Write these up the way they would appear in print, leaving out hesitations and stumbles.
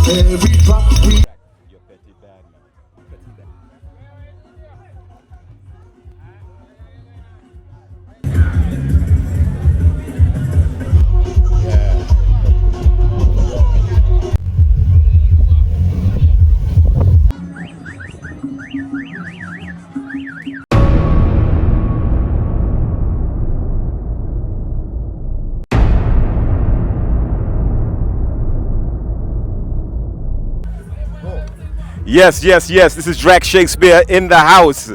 Every drop we Your petty bad Yes, yes, yes. This is Drac Shakespeare in the house.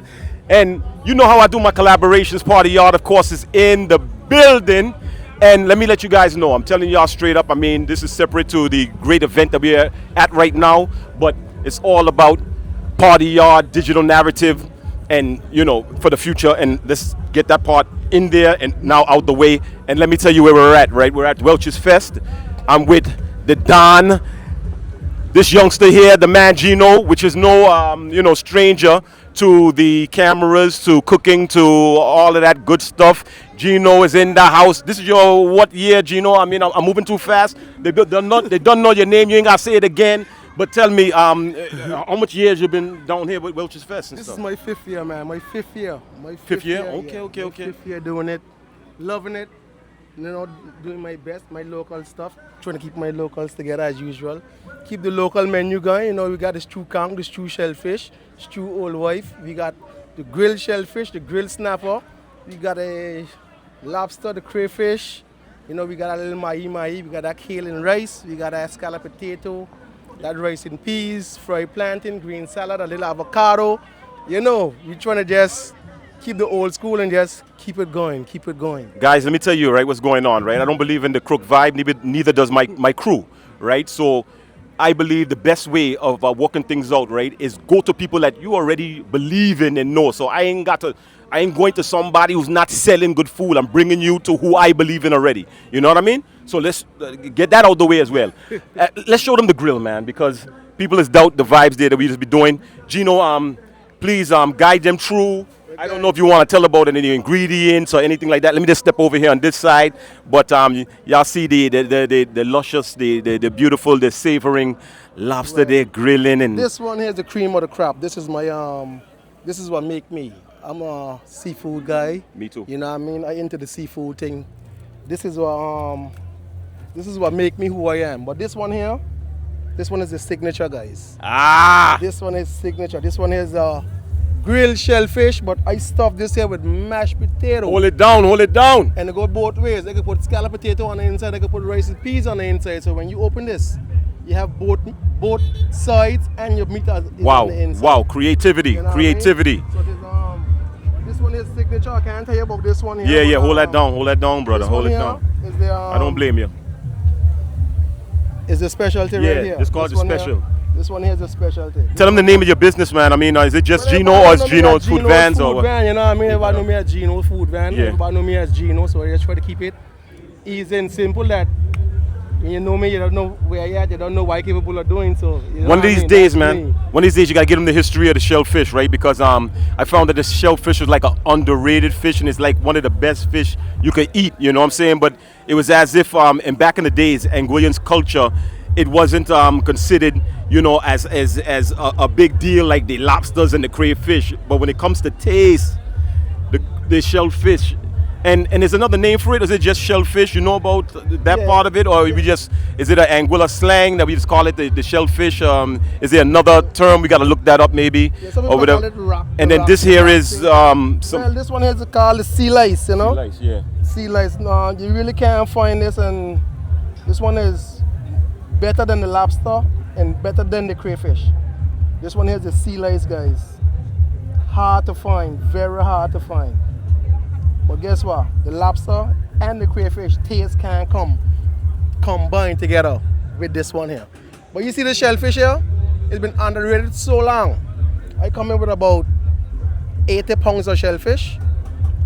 And you know how I do my collaborations. Partyaad, of course, is in the building. And let me let you guys know, I'm telling y'all straight up, I mean, this is separate to the great event that we're at right now, but it's all about Partyaad, digital narrative, and, you know, for the future. And let's get that part in there and now out the way. And let me tell you where we're at, right? We're at Welches Fest. I'm with the Don. This youngster here, the man Gino, which is no, you know, stranger to the cameras, to cooking, to all of that good stuff. Gino is in the house. This is your what year, Gino? I mean, I'm moving too fast. They don't know your name. You ain't gotta say it again. But tell me, how much years you been down here with Welches Fest and This stuff? is my 5th year, man. My fifth year. Fifth year? Yeah. Okay, okay, My okay. 5th year doing it, loving it. You know, doing my best, my local stuff. Trying to keep my locals together as usual. Keep the local menu going. You know, we got the stew kang, the stew shellfish, stew old wife. We got the grilled shellfish, the grilled snapper. We got a lobster, the crayfish. You know, we got a little mahi. We got that kale and rice. We got that scallop potato, that rice and peas, fried plantain, green salad, a little avocado. You know, we're trying to just keep the old school and just keep it going, keep it going. Guys, let me tell you, right, what's going on, right? I don't believe in the crook vibe, neither does my crew, right? So I believe the best way of working things out, right, is go to people that you already believe in and know. So I ain't going to somebody who's not selling good food. I'm bringing you to who I believe in already. You know what I mean? So let's get that out the way as well. Let's show them the grill, man, because people is doubt the vibes there that we just be doing. Gino, please guide them through. I don't know if you want to tell about any ingredients or anything like that. Let me just step over here on this side. But y'all see the luscious, the beautiful, the savoring lobster there grilling. And This one here is the cream of the crop. This is my this is what make me. I'm a seafood guy. Me too. You know what I mean? I into the seafood thing. This is what make me who I am. But this one here, this one is the signature, guys. Ah! This one is signature. This one is grilled shellfish, but I stuff this here with mashed potato. Hold it down, hold it down. And it go both ways. I can put scallop potato on the inside, I can put rice and peas on the inside. So when you open this, you have both sides and your meat is on the inside. Wow, creativity, You know what I creativity. mean? So this one is signature. I can't tell you about this one here. Yeah, but, hold that down, brother, hold it down. Is the, I don't blame you. Is the specialty Yeah, right here. it's called This the one here- special. This one here is the specialty. Tell them the name of your business, man. I mean, is it just Well, Gino everybody or is know me Gino's as Food Gino's Vans or Food what? Van, you know what I mean? Everybody know me as Gino's Food Van. Yeah. Everybody know me as Gino, so I just try to keep it easy and simple that when you know me, you don't know where I at, you don't know what I'm capable of doing. So you know One of what I these mean? days, That's man. me. One of these days, you gotta give them the history of the shellfish, right? Because I found that the shellfish was like an underrated fish, and it's like one of the best fish you could eat. You know what I'm saying? But it was as if, and back in the days, Anguillan's culture, it wasn't considered, you know, as a big deal like the lobsters and the crayfish. But when it comes to taste, the shellfish. And there's another name for it? Is it just shellfish? You know about that Yeah. part of it? Or we just, is it an Anguilla slang that we just call it the shellfish? Is there another term? We got to look that up maybe. Yeah, some or people whatever. call it rock. And then this here is some Well, this one here is called the sea lice, you know? lice, yeah. Sea lice. No, you really can't find this, and this one is better than the lobster and better than the crayfish. This one here is the sea lice, guys. Hard to find, very hard to find. But guess what? The lobster and the crayfish taste can combine together with this one here. But you see the shellfish here? It's been underrated so long. I come in with about 80 pounds of shellfish,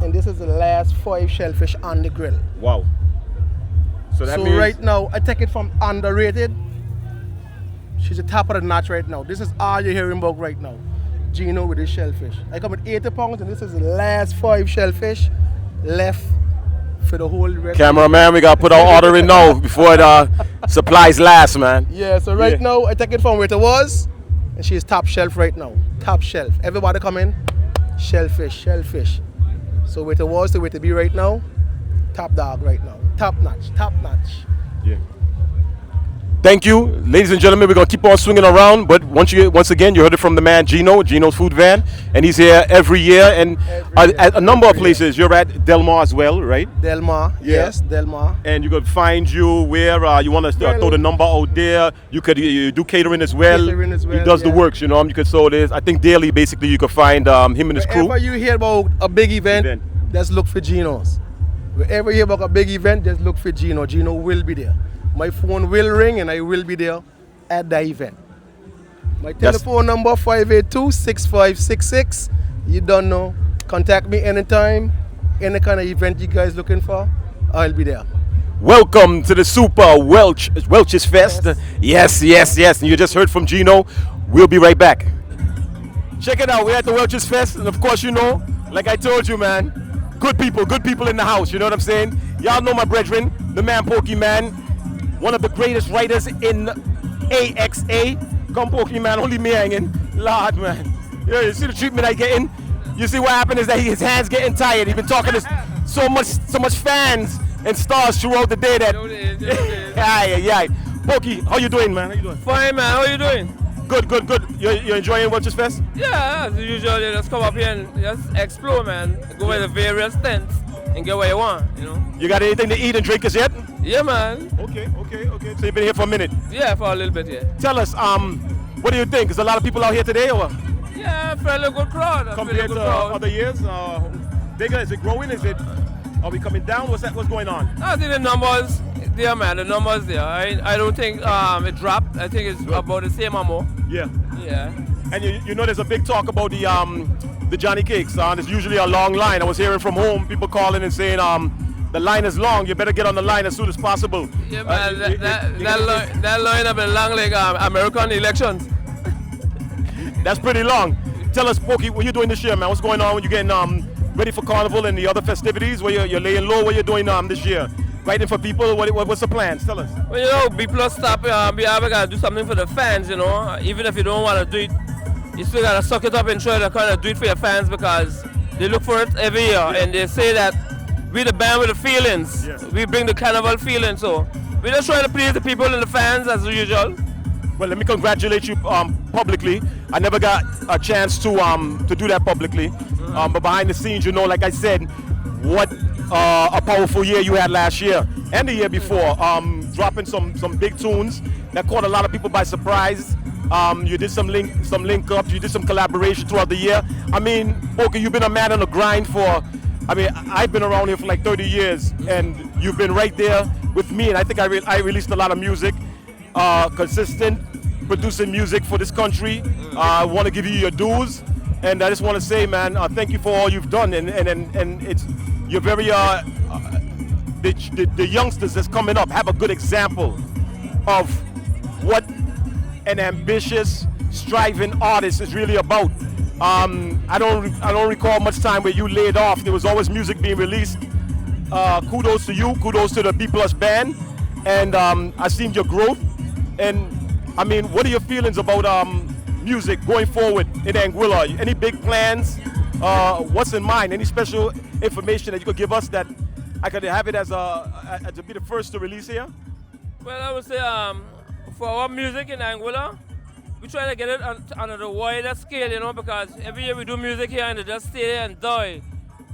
and this is the last 5 shellfish on the grill. Wow. So that So means right now, I take it from underrated. She's the top of the notch right now. This is all you're hearing about right now. Gino with his shellfish. I come with 80 pounds, and this is the last 5 shellfish left for the whole rest. cameraman, we gotta put our order in now before it Supplies last, man. Yeah, so right now I take it from where it was, and she's top shelf right now. Top shelf. Everybody come in, shellfish, shellfish. So where it was to where to be right now, top dog right now. Top notch, top notch. Yeah. Thank you, ladies and gentlemen. We're gonna keep on swinging around, but once again, you heard it from the man Gino's Food Van, and he's here every year and at a number of places. You're at Del Mar as well, right? Del Mar, yes, Del Mar. And you could find you where you want to throw the number out there. You could you do catering as well. Catering as well, he does the works, you know. You could so there's I think daily basically you could find him and his crew. Wherever you hear about a big event, just look for Gino's. Wherever you hear about a big event, just look for Gino. Gino will be there. My phone will ring and I will be there at the event. My telephone number 582-6566. You don't know. Contact me anytime. Any kind of event you guys looking for, I'll be there. Welcome to the Super Welches Fest. Yes. And you just heard from Gino. We'll be right back. Check it out. We're at the Welches Fest, and of course, you know, like I told you, man, good people in the house. You know what I'm saying? Y'all know my brethren, the man Pokemon. One of the greatest writers in AXA. Come Pokemon, only me hanging. Lord, man. Yeah, you see the treatment I getting? You see what happened is that his hands getting tired. He's been talking to so much fans and stars throughout the day that. Yeah. Pokey, how you doing, man? How you doing? Fine, man. How you doing? Good. You're enjoying Welches Fest? Yeah, as usual. You just come up here and just explore, man. Go by the various tents and get what you want, you know. You got anything to eat and drink as yet? Yeah, man. Okay. So you've been here for a minute? Yeah, for a little bit, yeah. Tell us, what do you think? Is a lot of people out here today or what? Yeah, fairly good crowd. Compared to other years? Bigger? Is it growing? Are we coming down? What's going on? I think the numbers there, man. The numbers there. I don't think it dropped. I think it's about the same or more. Yeah. Yeah. And you know there's a big talk about the Johnny Cakes. There's usually a long line. I was hearing from home people calling and saying the line is long. You better get on the line as soon as possible. Yeah, man. That line have been long like American elections. That's pretty long. Tell us, Pokey, what you doing this year, man? What's going on when you're getting ready for Carnival and the other festivities? Where you're laying low? What you doing this year? Writing for people? What's the plans? Tell us. Well, you know, B+ stop. We gotta do something for the fans. You know, even if you don't want to do it, you still gotta suck it up and try to kind of do it for your fans because they look for it every year and they say that we the band with the feelings. Yeah. We bring the carnival feeling. So we're just trying to please the people and the fans as usual. Well, let me congratulate you publicly. I never got a chance to do that publicly. But behind the scenes, you know, like I said, what a powerful year you had last year and the year before. Dropping some big tunes that caught a lot of people by surprise. You did some link ups, you did some collaboration throughout the year. I mean, okay, you've been a man on the grind I've been around here for like 30 years, and you've been right there with me. And I think I released a lot of music. Consistent, producing music for this country. I want to give you your dues, and I just want to say, man, thank you for all you've done. And it's you're very the youngsters that's coming up have a good example of what an ambitious, striving artist is really about. I don't recall much time where you laid off. There was always music being released. Kudos to you. Kudos to the B+ band, and I've seen your growth. And I mean, what are your feelings about music going forward in Anguilla? Any big plans? What's in mind? Any special information that you could give us that I could have it as to be the first to release here? Well, I would say for our music in Anguilla, we try to get it on a wider scale, you know, because every year we do music here and they just stay there and die.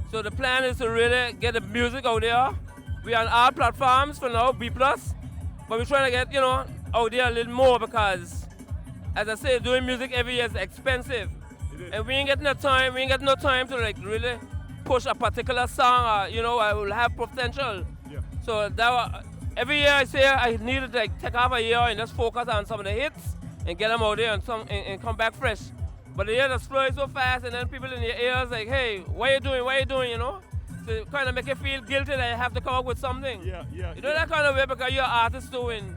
So the plan is to really get the music out there. We're on all platforms for now, B+, but we're trying to get, you know, out there a little more because, as I say, doing music every year is expensive. And we ain't getting no time to like really push a particular song or, you know, I will have potential. Yeah. So every year I say I need to like take off a year and just focus on some of the hits and get them out there and come back fresh. But the year just flies so fast and then people in your ears like, hey, what you doing, you know? So kind of make you feel guilty that you have to come up with something. Yeah. You know that kind of way because you're an artist too, and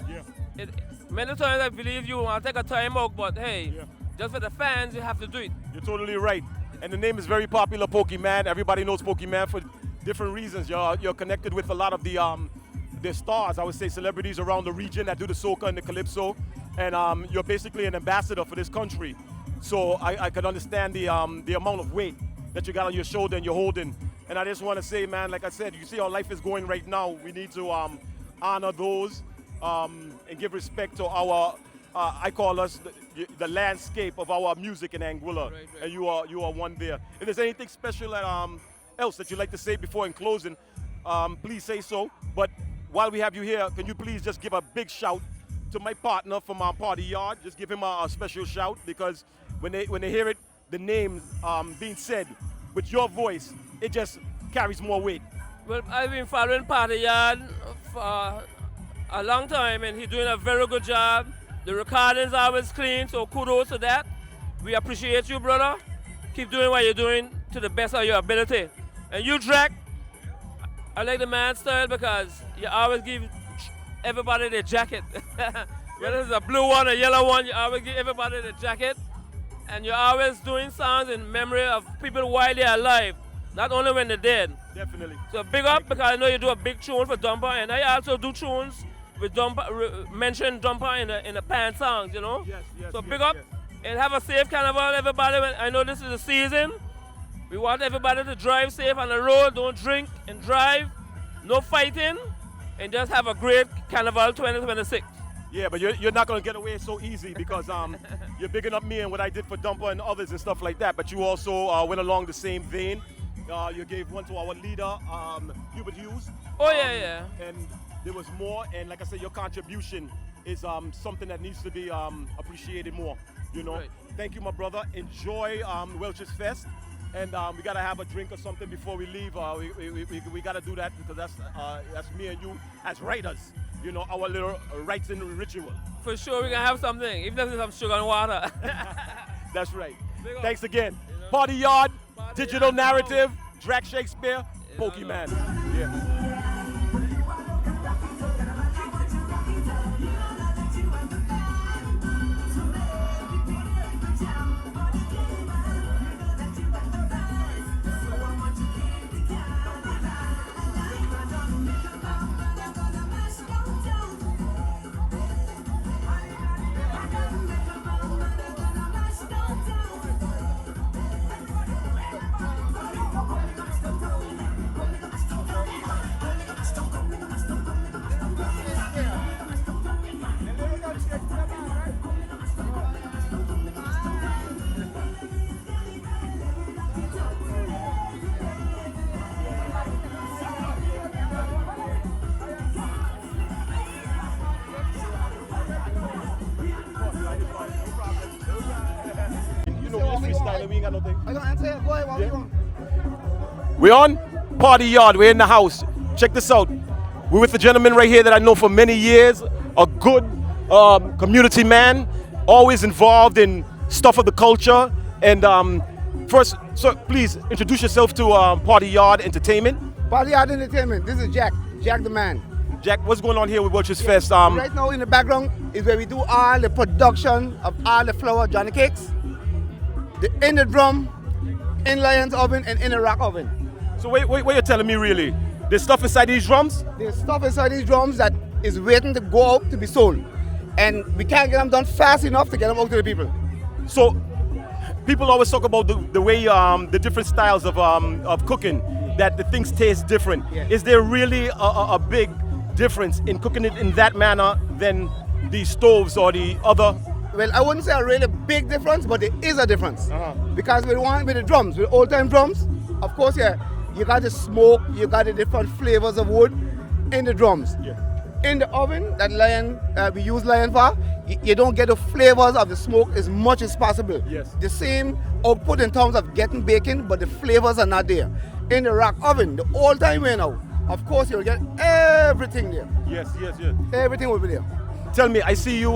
many times I believe you want to take a time out, but hey, just for the fans, you have to do it. You're totally right. And the name is very popular, Pokemon. Everybody knows Pokemon for different reasons. You're connected with a lot of the they're stars, I would say celebrities around the region that do the soca and the calypso, and you're basically an ambassador for this country. So I could understand the amount of weight that you got on your shoulder and you're holding. And I just want to say, man, like I said, you see how life is going right now. We need to honor those and give respect to our, I call us the landscape of our music in Anguilla. Right. And you are one there. If there's anything special else that you'd like to say before in closing, please say so. But while we have you here, can you please just give a big shout to my partner from our Partyaad? Just give him a special shout, because when they hear it, the name being said with your voice, it just carries more weight. Well, I've been following Partyaad for a long time, and he's doing a very good job. The recordings are always clean, so kudos to that. We appreciate you, brother. Keep doing what you're doing to the best of your ability. And you, Drake, I like the man style because you always give everybody their jacket. Whether it's a blue one or yellow one, you always give everybody the jacket. And you're always doing songs in memory of people while they're alive, not only when they're dead. Definitely. So big up, because I know you do a big tune for Dumper, and I also do tunes with Dumper, mention Dumper in the pan songs, you know? Yes, So big up, and have a safe carnival, everybody. I know this is the season. We want everybody to drive safe on the road, don't drink and drive, no fighting, and just have a great carnival 2026. Yeah, but you're not going to get away so easy, because you're bigging up me and what I did for Dumper and others and stuff like that. But you also went along the same vein. You gave one to our leader, Hubert Hughes. Oh, yeah. And there was more. And like I said, your contribution is something that needs to be appreciated more. You know. Right. Thank you, my brother. Enjoy Welches Fest. And we got to have a drink or something before we leave. We got to do that, because that's me and you as writers. You know, our little rites and ritual. For sure, we can have something, even if it's some sugar and water. That's right. Thanks again. Partyaad, Digital Narrative, Drake Shakespeare, Pokemon. Yeah. We ain't got no thing. I don't answer. Go ahead, what you want? We're on Partyaad. We're in the house. Check this out. We're with a gentleman right here that I know for many years. A good community man, always involved in stuff of the culture. And first, sir, please introduce yourself to Partyaad Entertainment. Partyaad Entertainment. This is Jack the man. Jack, what's going on here with Welches Fest? Right now in the background is where we do all the production of all the flour Johnny cakes. In the drum, in Lion's oven, and in the rack oven. So wait, what you're telling me really? There's stuff inside these drums? There's stuff inside these drums that is waiting to go out to be sold. And we can't get them done fast enough to get them out to the people. So people always talk about the way, the different styles of cooking, that the things taste different. Yeah. Is there really a big difference in cooking it in that manner than the stoves or the other? Well, I wouldn't say a really big difference, but there is a difference. Because with the drums, with old-time drums, of course, yeah, you got the smoke, you got the different flavors of wood in the drums. Yeah. In the oven that we use Lion for, you don't get the flavors of the smoke as much as possible. Yes. The same output in terms of getting bacon, but the flavors are not there. In the rack oven, the old-time way now, of course, you'll get everything there. Yes. Everything will be there. Tell me, I see you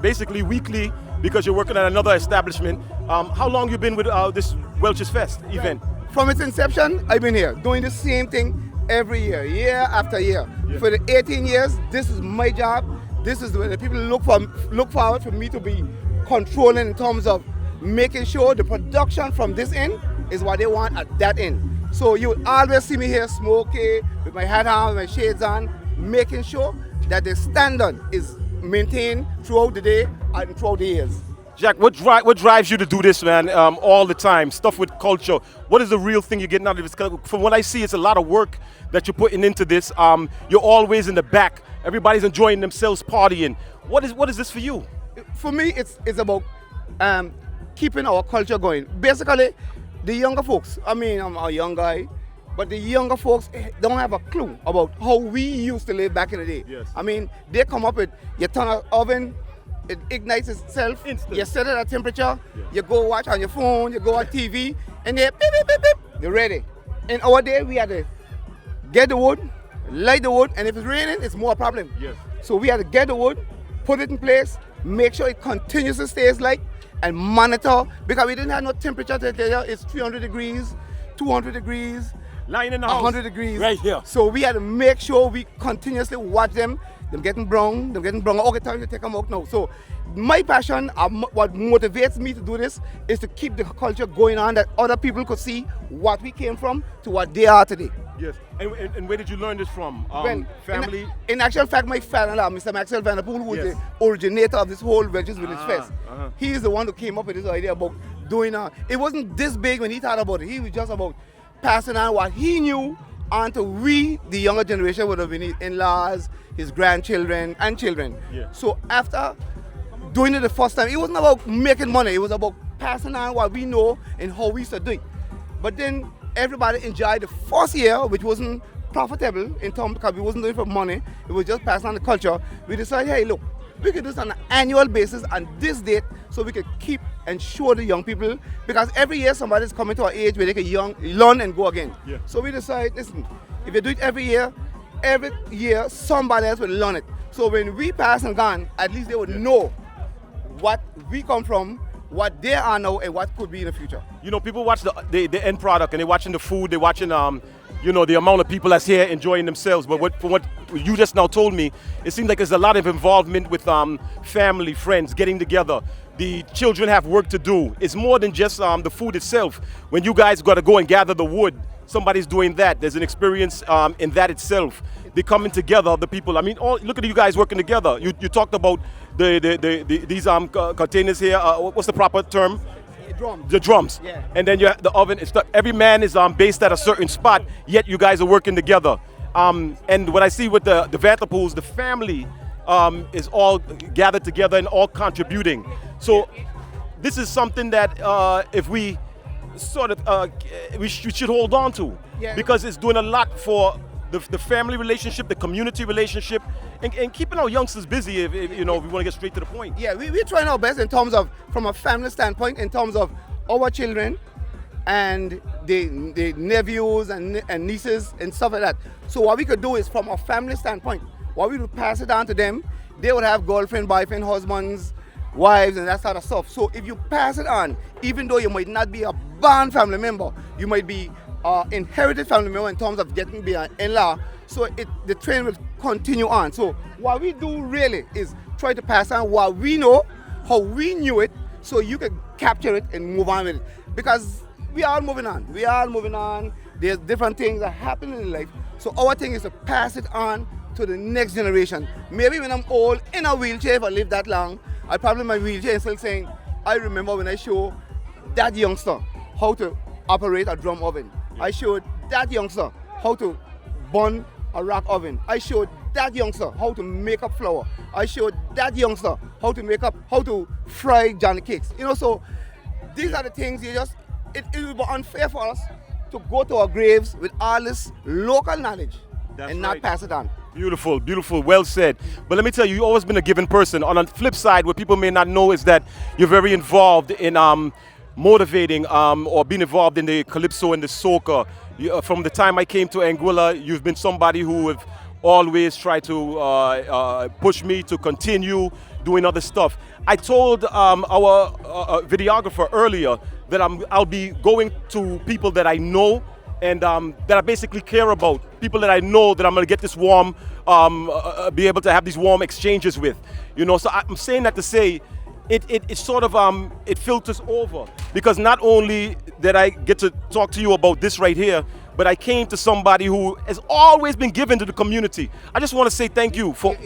basically weekly because you're working at another establishment. How long you been with this Welches Fest event? From its inception, I've been here doing the same thing every year after year. Yeah. For the 18 years, this is my job. This is where the people look forward for me to be controlling in terms of making sure the production from this end is what they want at that end. So you will always see me here smoking with my hat on, with my shades on, making sure that the standard is maintained throughout the day and throughout the years. Jack, what drives you to do this, man, all the time? Stuff with culture. What is the real thing you're getting out of this? From what I see, it's a lot of work that you're putting into this. You're always in the back. Everybody's enjoying themselves, partying. What is this for you? For me, it's about keeping our culture going. Basically, the younger folks, I mean, I'm a young guy, but the younger folks don't have a clue about how we used to live back in the day. Yes. I mean, they come up with, you turn an oven, it ignites itself, Instant. you set it at temperature, you go watch on your phone, you go on TV, and they beep, beep, beep, beep, you're ready. In our day, we had to get the wood, light the wood, and if it's raining, it's more a problem. Yes. So we had to get the wood, put it in place, make sure it continuously stays light, and monitor, because we didn't have no temperature to tell you it's 300 degrees, 200 degrees, Lying in the house. 100 degrees. Right here. So we had to make sure we continuously watch them getting brown, okay, time to take them out now. So my passion, what motivates me to do this is to keep the culture going on, that other people could see what we came from to what they are today. Yes. And where did you learn this from? Well, Family? In actual fact, my father-in-law, Mr. Maxwell Vanderpool, who is Yes. the originator of this whole Welches Fest, uh-huh. he is the one who came up with this idea about doing it wasn't this big when he thought about it. He was just about passing on what he knew on to we, the younger generation, would have been his in-laws, his grandchildren, and children. Yeah. So after doing it the first time, it wasn't about making money. It was about passing on what we know and how we used to do it. But then everybody enjoyed the first year, which wasn't profitable in terms, because we wasn't doing it for money. It was just passing on the culture. We decided, hey, look, we could do this on an annual basis on this date, so we could keep and show the young people, because every year somebody's coming to our age where they can learn and go again. Yeah. So we decided, listen, if you do it every year somebody else will learn it. So when we pass and gone, at least they would know what we come from, what they are now, and what could be in the future. You know, people watch the end product, and they're watching the food, they're watching the amount of people that's here enjoying themselves. But from what you just now told me, it seems like there's a lot of involvement with family, friends, getting together. The children have work to do. It's more than just the food itself. When you guys got to go and gather the wood, somebody's doing that. There's an experience in that itself. They're coming together, the people. I mean, look at you guys working together. You talked about these containers here. What's the proper term? Drums. The drums. Yeah. And then you have the oven. Every man is based at a certain spot, yet you guys are working together. And what I see with the Vanderpools, the family is all gathered together and all contributing. So this is something that if we sort of we should hold on to, Yeah. because it's doing a lot for the family relationship, the community relationship, and keeping our youngsters busy, if we want to get straight to the point. Yeah, we're trying our best in terms of, from a family standpoint, in terms of our children and the nephews and nieces and stuff like that. So what we could do is, from a family standpoint, what we would pass it on to them, they would have girlfriend, boyfriend, husbands, wives, and that sort of stuff. So if you pass it on, even though you might not be a born family member, you might be inherited family member in terms of getting be an in-law, so the trend will continue on. So what we do really is try to pass on what we know, how we knew it, so you can capture it and move on with it. Because we are moving on. There's different things that happen in life. So our thing is to pass it on to the next generation. Maybe when I'm old, in a wheelchair, if I live that long, I probably in my wheelchair and still saying, I remember when I showed that youngster how to operate a drum oven. I showed that youngster how to burn a rock oven. I showed that youngster how to make up flour. I showed that youngster how to fry Johnny cakes. So these are the things it would be unfair for us to go to our graves with all this local knowledge. That's and not right. pass it on. Beautiful, beautiful, well said. But let me tell you, you've always been a giving person. On the flip side, what people may not know is that you're very involved in motivating or being involved in the calypso and the soca. From the time I came to Anguilla, you've been somebody who have always tried to push me to continue doing other stuff. I told our videographer earlier that I'll be going to people that I know and that I basically care about, people that I know that I'm going to get this warm, be able to have these warm exchanges with. So I'm saying that to say, it sort of it filters over, because not only did I get to talk to you about this right here, but I came to somebody who has always been given to the community. I just want to say thank you for.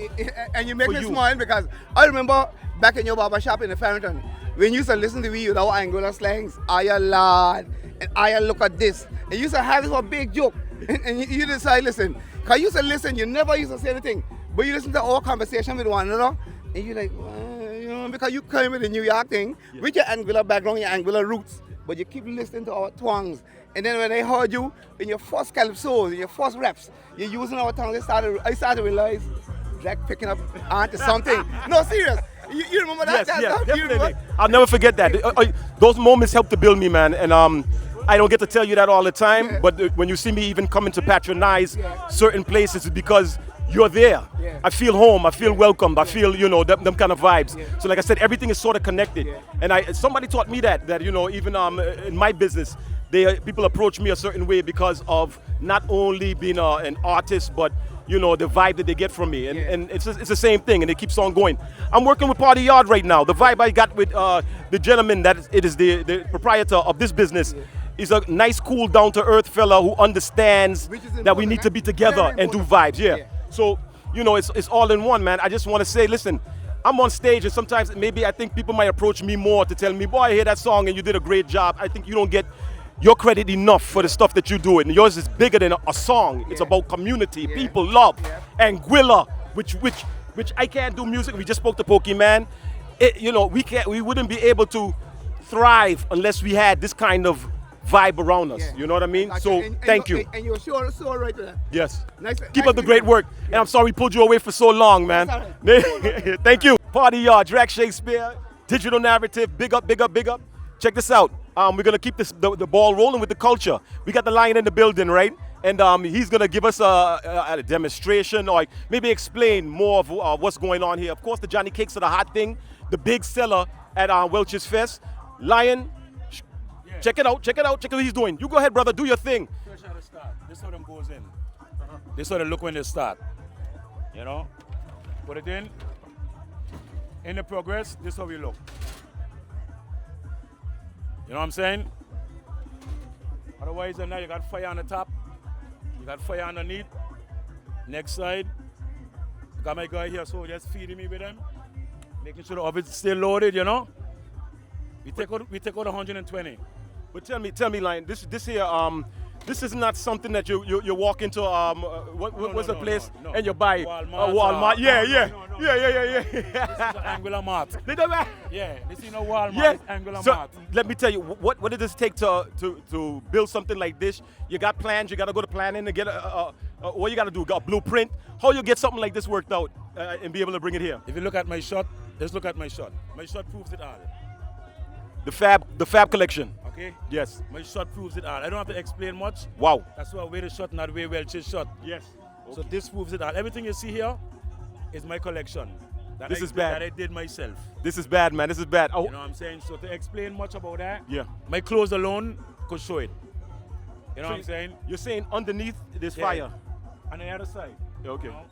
And you make for me you. smile because I remember back in your barber shop in the Farrington, when you used to listen to me with our Anguilla slangs, I lad, and I look at this. And you used to have this for a big joke. And you decide, listen, because you used to listen, you never used to say anything. But you listen to our conversation with one another, and you're like, well, you know, because you came with the New York thing, with your Anguilla background, your Anguilla roots, but you keep listening to our twangs. And then when I heard you in your first calypsos, in your first reps, you're using our tongue, I started to realize, Jack picking up onto something. No, serious. You remember that? Yes, definitely. I'll never forget that. Those moments helped to build me, man. And I don't get to tell you that all the time, but when you see me even coming to patronize certain places, it's because you're there. I feel home. I feel welcomed. I feel, you know, them kind of vibes. So like I said, everything is sort of connected. And somebody taught me that you know, even in my business, people approach me a certain way because of not only being an artist, but you know, the vibe that they get from me. And it's the same thing, and it keeps on going. I'm working with Partyaad right now. The vibe I got with the gentleman that is the proprietor of this business is a nice, cool, down-to-earth fella who understands that we need to be together and do vibes. So, you know, it's all in one, man. I just want to say, listen, I'm on stage, and sometimes maybe I think people might approach me more to tell me, boy, I hear that song and you did a great job. I think you don't get your credit enough for the stuff that you do. And yours is bigger than a song. It's about community, people, love. Anguilla, which I can't do music. We just spoke to Pokemon. You know, we wouldn't be able to thrive unless we had this kind of vibe around us. You know what I mean? So thank you. And you're so right to that. Yes. Nice, Keep up the great work. And I'm sorry we pulled you away for so long, man. Thank you. Partyaad, Drag Shakespeare, digital narrative, big up, big up, big up. Check this out. We're gonna keep the ball rolling with the culture. We got the Lion in the building, right? And he's gonna give us a demonstration or maybe explain more of what's going on here. Of course, the Johnny Cakes are the hot thing, the big seller at Welches Fest. Lion, check it out, check what he's doing. You go ahead, brother, do your thing. Fresh how to start. This how them goes in. This how they look when they start. You know? Put it in. In the progress, this how we look. You know what I'm saying? Otherwise, now you got fire on the top. You got fire underneath. Next side. I got my guy here, so just feeding me with them. Making sure the oven is still loaded, you know? We take out 120. But tell me, Lion, this here, this is not something that you walk into what's the place no. and you buy Walmart. Yeah. This is an Anguilla Mart. Yeah, this is no Walmart. It's Anguilla So Mart. let me tell you, what did this take to build something like this? You got plans. You got to go to planning to get what you got to do? Got a blueprint. How you get something like this worked out and be able to bring it here? If you look at my shot, let's look at my shot. My shot proves it all. The Fab collection. Okay? Yes. My shot proves it all. I don't have to explain much. Wow. That's why I wear the shot, not wear Welch's shot. Yes. So this proves it all. Everything you see here is my collection. This is bad. That I did myself. This is bad, man. This is bad. Oh. You know what I'm saying? So to explain much about that, Yeah. my clothes alone could show it. You know So what I'm saying? You're saying underneath there's Yeah. fire. On the other side. Yeah, okay. You know?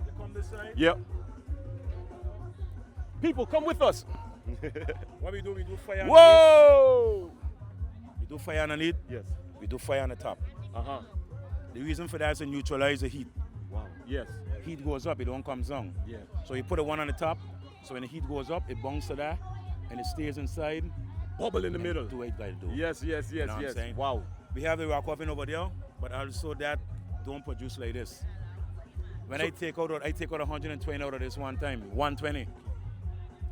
You come this side. Yep. People, come with us. What we do fire underneath. Whoa! We do fire underneath. Yes. We do fire on the top. Uh-huh. The reason for that is to neutralize the heat. Wow. Yes. Heat goes up, it don't come down. Yeah. So you put a one on the top, so when the heat goes up, it bounces to that, and it stays inside. Bubble in the middle. Do what it gotta do. Yes. You know what I'm saying? Wow. We have the rock oven over there, but also that don't produce like this. When I take out 120 out of this one time, 120.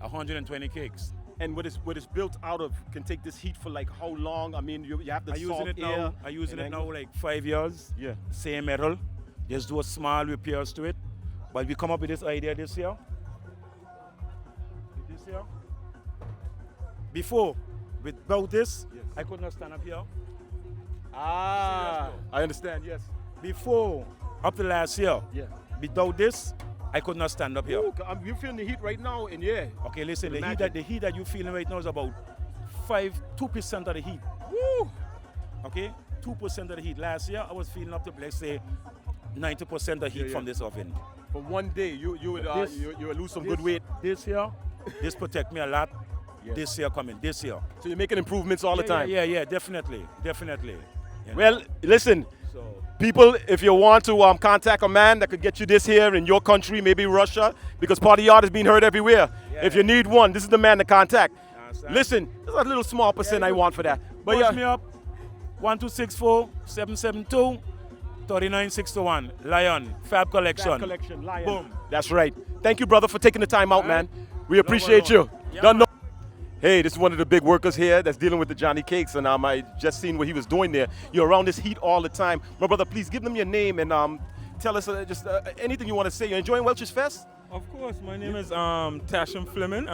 120 cakes. And what it's built out of can take this heat for like how long? I mean, you have the I'm using it air. now. I'm using it now like 5 years. Yeah. Same metal. Just do a small repairs to it. But we come up with this idea this year. Before, without this, Yes. I could not stand up here. Ah, Serious, I understand. Yes. Before, up to last year, Yeah. without this, I could not stand up here. Ooh, you're feeling the heat right now, and yeah. Okay, listen, Imagine. the heat that you're feeling right now is about 2% of the heat. Woo! Okay, 2% of the heat. Last year, I was feeling up to, let's say, 90% of heat Yeah. from this oven. For one day, you would This- you would lose some good weight. This here, this protect me a lot. Yes. This year coming, this year. So you're making improvements all the time. Yeah, definitely. Well, listen, So people, if you want to contact a man that could get you this here in your country, maybe Russia, because Partyaad is being heard everywhere. Yeah. If you need one, this is the man to contact. Understand. Listen, there's a little small percent I want for that. But push yeah, me up. 1264-772-3961. Lion, Fab Collection. Boom. That's right. Thank you, brother, for taking the time out, All right. man. We appreciate you. Yeah, Don't man. know. Hey, this is one of the big workers here that's dealing with the Johnny Cakes, and I just seen what he was doing there. You're around this heat all the time. My brother, please give them your name and tell us just anything you want to say. You're enjoying Welches Fest? Of course, my name is Tasham Fleming.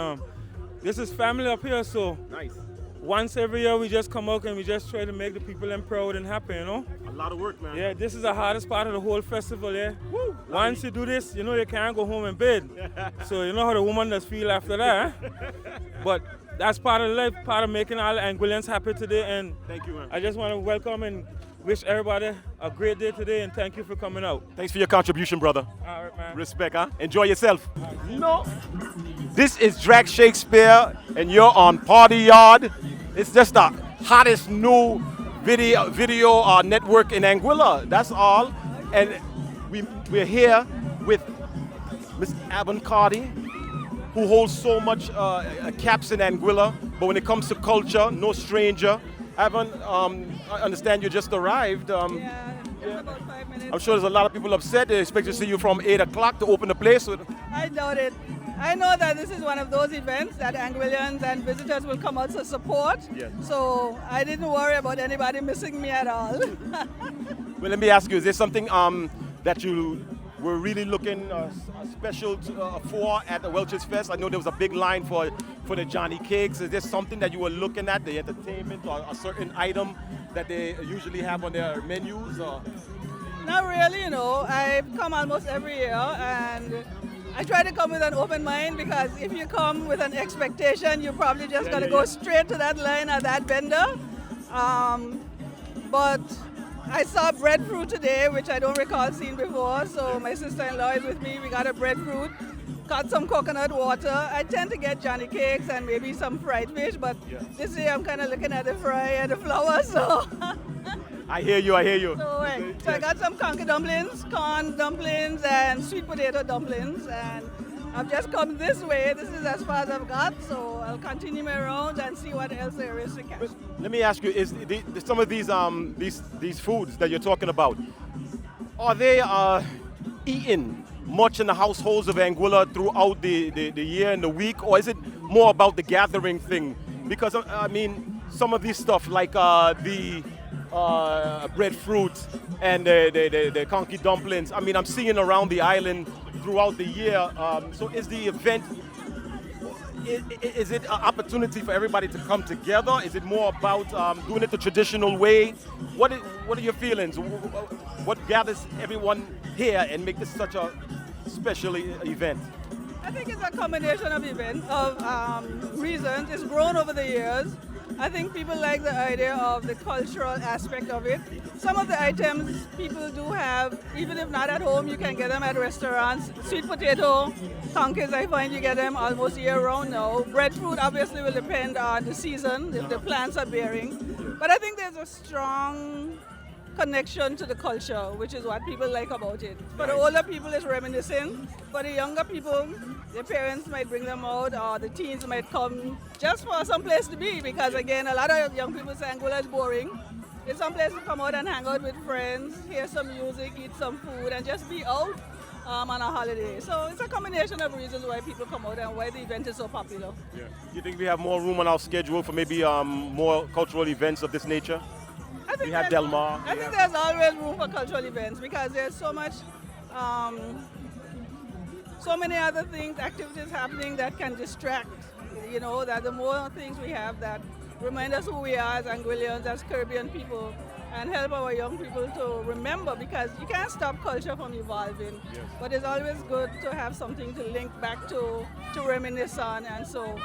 This is family up here, so Nice. once every year we just come out and we just try to make the people them proud and happy, you know? A lot of work, man. Yeah, this is the hardest part of the whole festival, yeah? Woo. Once you do this, you know you can't go home in bed. So you know how the woman does feel after that, huh? But that's part of life, part of making all the Anguillians happy today, and Thank you, man. I just want to welcome and wish everybody a great day today, and thank you for coming out. Thanks for your contribution, brother. All right, man. Respect, huh? Enjoy yourself. No. This is Drag Shakespeare, and you're on Partyaad. It's just the hottest new video network in Anguilla. That's all. And we're here with Miss Avon Cardi, who holds so much caps in Anguilla. But when it comes to culture, no stranger. Avon, I understand you just arrived. Yeah, just about 5 minutes. I'm sure there's a lot of people upset. They expect to see you from 8 o'clock to open the place. I doubt it. I know that this is one of those events that Anguillians and visitors will come out to support. Yes. So I didn't worry about anybody missing me at all. Well, let me ask you, is there something that you were really looking special for at the Welches Fest? I know there was a big line for the Johnny Cakes. Is there something that you were looking at, the entertainment or a certain item that they usually have on their menus? Or? Not really, you know. I come almost every year and I try to come with an open mind, because if you come with an expectation, you're probably just going to go straight to that line or that vendor. But I saw breadfruit today, which I don't recall seeing before. So my sister-in-law is with me. We got a breadfruit, got some coconut water. I tend to get Johnny Cakes and maybe some fried fish, but this year I'm kind of looking at the fry and the flour. So I hear you, I hear you. So I got some conky dumplings, corn dumplings, and sweet potato dumplings. And I've just come this way. This is as far as I've got. So I'll continue my rounds and see what else there is to catch. Let me ask you, is some of these foods that you're talking about, are they eaten much in the households of Anguilla throughout the year and the week, or is it more about the gathering thing? Because I mean, some of these stuff like the breadfruit and the conky dumplings, I mean, I'm seeing around the island throughout the year. So is the event, is it an opportunity for everybody to come together? Is it more about doing it the traditional way? What are your feelings? What gathers everyone here and make this such a special event? I think it's a combination of reasons. It's grown over the years. I think people like the idea of the cultural aspect of it. Some of the items people do have, even if not at home, you can get them at restaurants. Sweet potato, conkies, I find you get them almost year-round now. Breadfruit obviously will depend on the season, if the plants are bearing. But I think there's a strong connection to the culture, which is what people like about it. For the older people, it's reminiscing. For the younger people, their parents might bring them out, or the teens might come just for some place to be, because again, a lot of young people say Anguilla is boring. It's some place to come out and hang out with friends, hear some music, eat some food, and just be out on a holiday. So it's a combination of reasons why people come out and why the event is so popular. Yeah. Do you think we have more room on our schedule for maybe more cultural events of this nature? We have Del Mar. I think there's always room for cultural events, because there's so much, so many other things, activities happening that can distract, you know, that the more things we have that remind us who we are as Anguillians, as Caribbean people, and help our young people to remember, because you can't stop culture from evolving, but it's always good to have something to link back to reminisce on, and so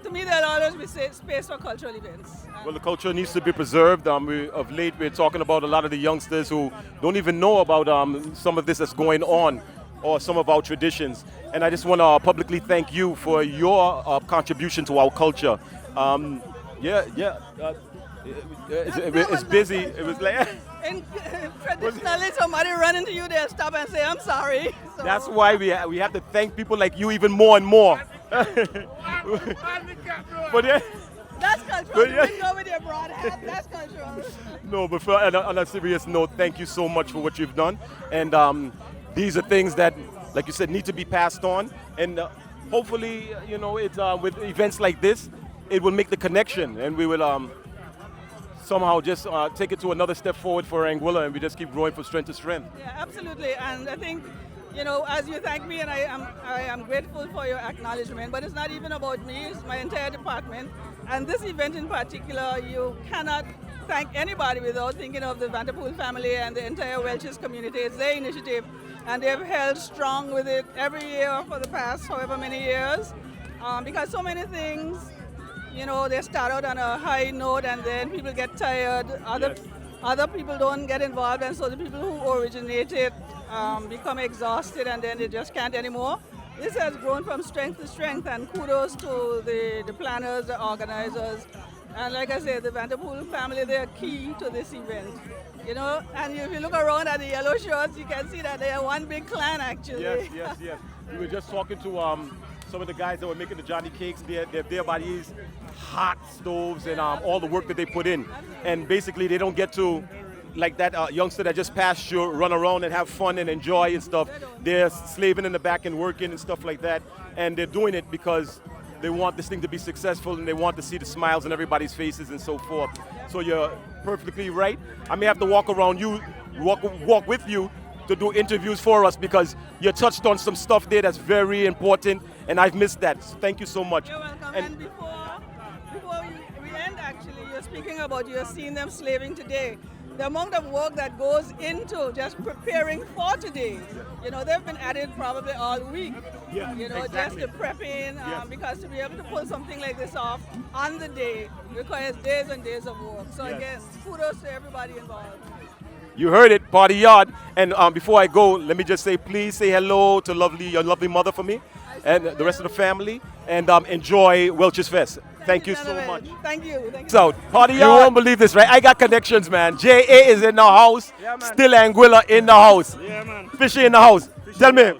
to me, there'll always be space for cultural events. Well, the culture needs to be preserved. Of late, we're talking about a lot of the youngsters who don't even know about some of this that's going on, or some of our traditions. And I just want to publicly thank you for your contribution to our culture. It's busy. It was like. Traditionally, somebody run into you, they'll stop and say, I'm sorry. So. That's why we have to thank people like you even more and more. But yeah. That's cultural. You didn't go with your broad hat. That's cultural. No, but on a serious note, thank you so much for what you've done. And these are things that, like you said, need to be passed on. And hopefully, you know, it's with events like this, it will make the connection, and we will somehow just take it to another step forward for Anguilla, and we just keep growing from strength to strength. Yeah, absolutely. And I think, you know, as you thank me, and I am grateful for your acknowledgement, but it's not even about me, it's my entire department. And this event in particular, you cannot thank anybody without thinking of the Vanderpool family and the entire Welches community. It's their initiative, and they've held strong with it every year for the past however many years, because so many things, you know, they start out on a high note and then people get tired, other people don't get involved, and so the people who originated become exhausted and then they just can't anymore. This has grown from strength to strength, and kudos to the planners, the organizers, and like I said, the Vanderpool family, they are key to this event. You know, and if you look around at the yellow shirts, you can see that they are one big clan actually. Yes. We were just talking to some of the guys that were making the Johnny cakes. They're there by these hot stoves and all the work that they put in. And basically they don't get to, like that youngster that just passed you, run around and have fun and enjoy and stuff. They're slaving in the back and working and stuff like that. And they're doing it because they want this thing to be successful and they want to see the smiles on everybody's faces and so forth. So you're perfectly right. I may have to walk around you, walk with you to do interviews for us, because you touched on some stuff there that's very important, and I've missed that. So thank you so much. You're welcome. And before we end, actually, you're speaking about you're seeing them slaving today. The amount of work that goes into just preparing for today, you know, they've been at it probably all week. Yeah, you know, exactly. just to prepping, because to be able to pull something like this off on the day requires days and days of work. So again, kudos to everybody involved. You heard it, Partyaad. And before I go, let me just say, please say hello to your lovely mother for me and the rest of the family, and enjoy Welches Fest. Thank you so much. Thank you. So, Partyaad. You won't believe this, right? I got connections, man. J.A. is in the house. Yeah, man. Still Anguilla in the house. Yeah, man. Fishy in the house. Tell me,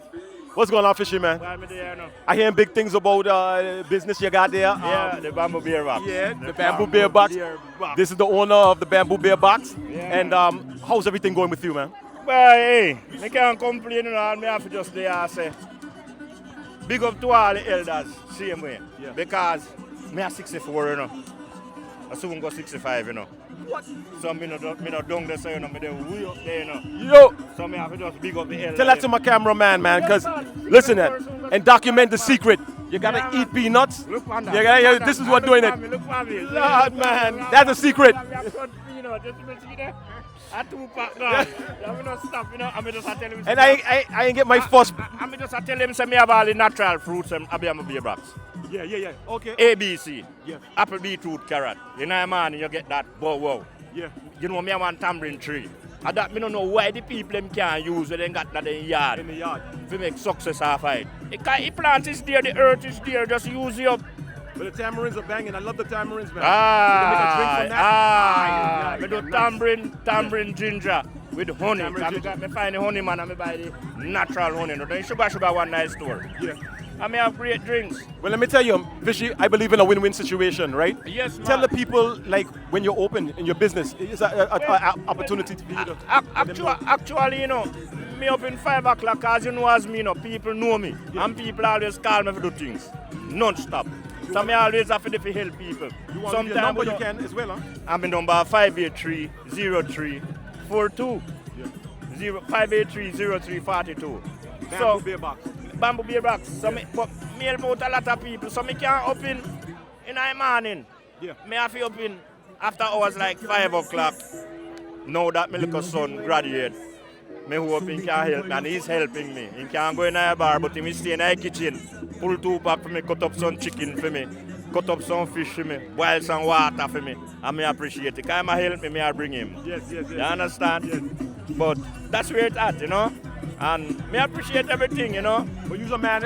what's going on, Fishy, man? I hear big things about business you got there. Yeah, the Bamboo Beer Box. Yeah, the Bamboo Beer Box. This is the owner of the Bamboo Beer Box. Yeah, and how's everything going with you, man? Well, hey, I can't complain, you know, and I have to just say, big up to all the elders, same way. Yeah. Because me are 64, you know. I soon go 65, you know. What? So me not down there, so you know, me there way up there, you know. Yo! So me have to just big up the elders. Tell that to my cameraman, man, because listen, and document the secret. You gotta eat peanuts. Look on that. This is what doing it. Look for me. Lord, man, that's a secret. You know, just to see there. A 2-pack gone. I'm not stop, you know. I'm just tell him. And I ain't get my first. I'm just tell him say me have all the natural fruits and I be a beer box. Yeah. Okay. ABC. Yeah. Apple, beetroot, carrot. You know, man, you get that. Wow. Yeah. You know, me I want tamarind tree. And that me don't know why the people them can't use it. They got that in yard. In the yard. To make success of it. The plant is there, the earth is there. Just use it up. But the tamarinds are banging. I love the tamarinds, man. We do tamarind ginger with honey. I find the honey, man, and I buy the natural honey. No, sugar one nice store. Yeah. I may have great drinks. Well, let me tell you, Fishy, I believe in a win-win situation, right? Yes, man. Tell the people, like, when you're open in your business, it's an opportunity for you to... Actually, you know, me up in 5 o'clock, because you know as me, you know, people know me. Yeah. And people always call me for do things. Non-stop. So I always have to help people. You want your number, you can as well, huh? I'm in number 583-0342. Yeah. 583-0342. Bamboo Beer Box. Bamboo Beer Box. So me help out a lot of people. So me can't open in the morning. Yeah. Me have to open after hours like 5 o'clock. Now that my little son graduated, me hope he can help me, and he's helping me. He can't go in a bar, but he stay in the kitchen. Pull 2 pack for me, cut up some chicken for me, cut up some fish for me, boil some water for me, and me appreciate it. Because he help me, I bring him. Yes. You understand? Yes. But that's where it's at, you know? And me appreciate everything, you know? But you're a man,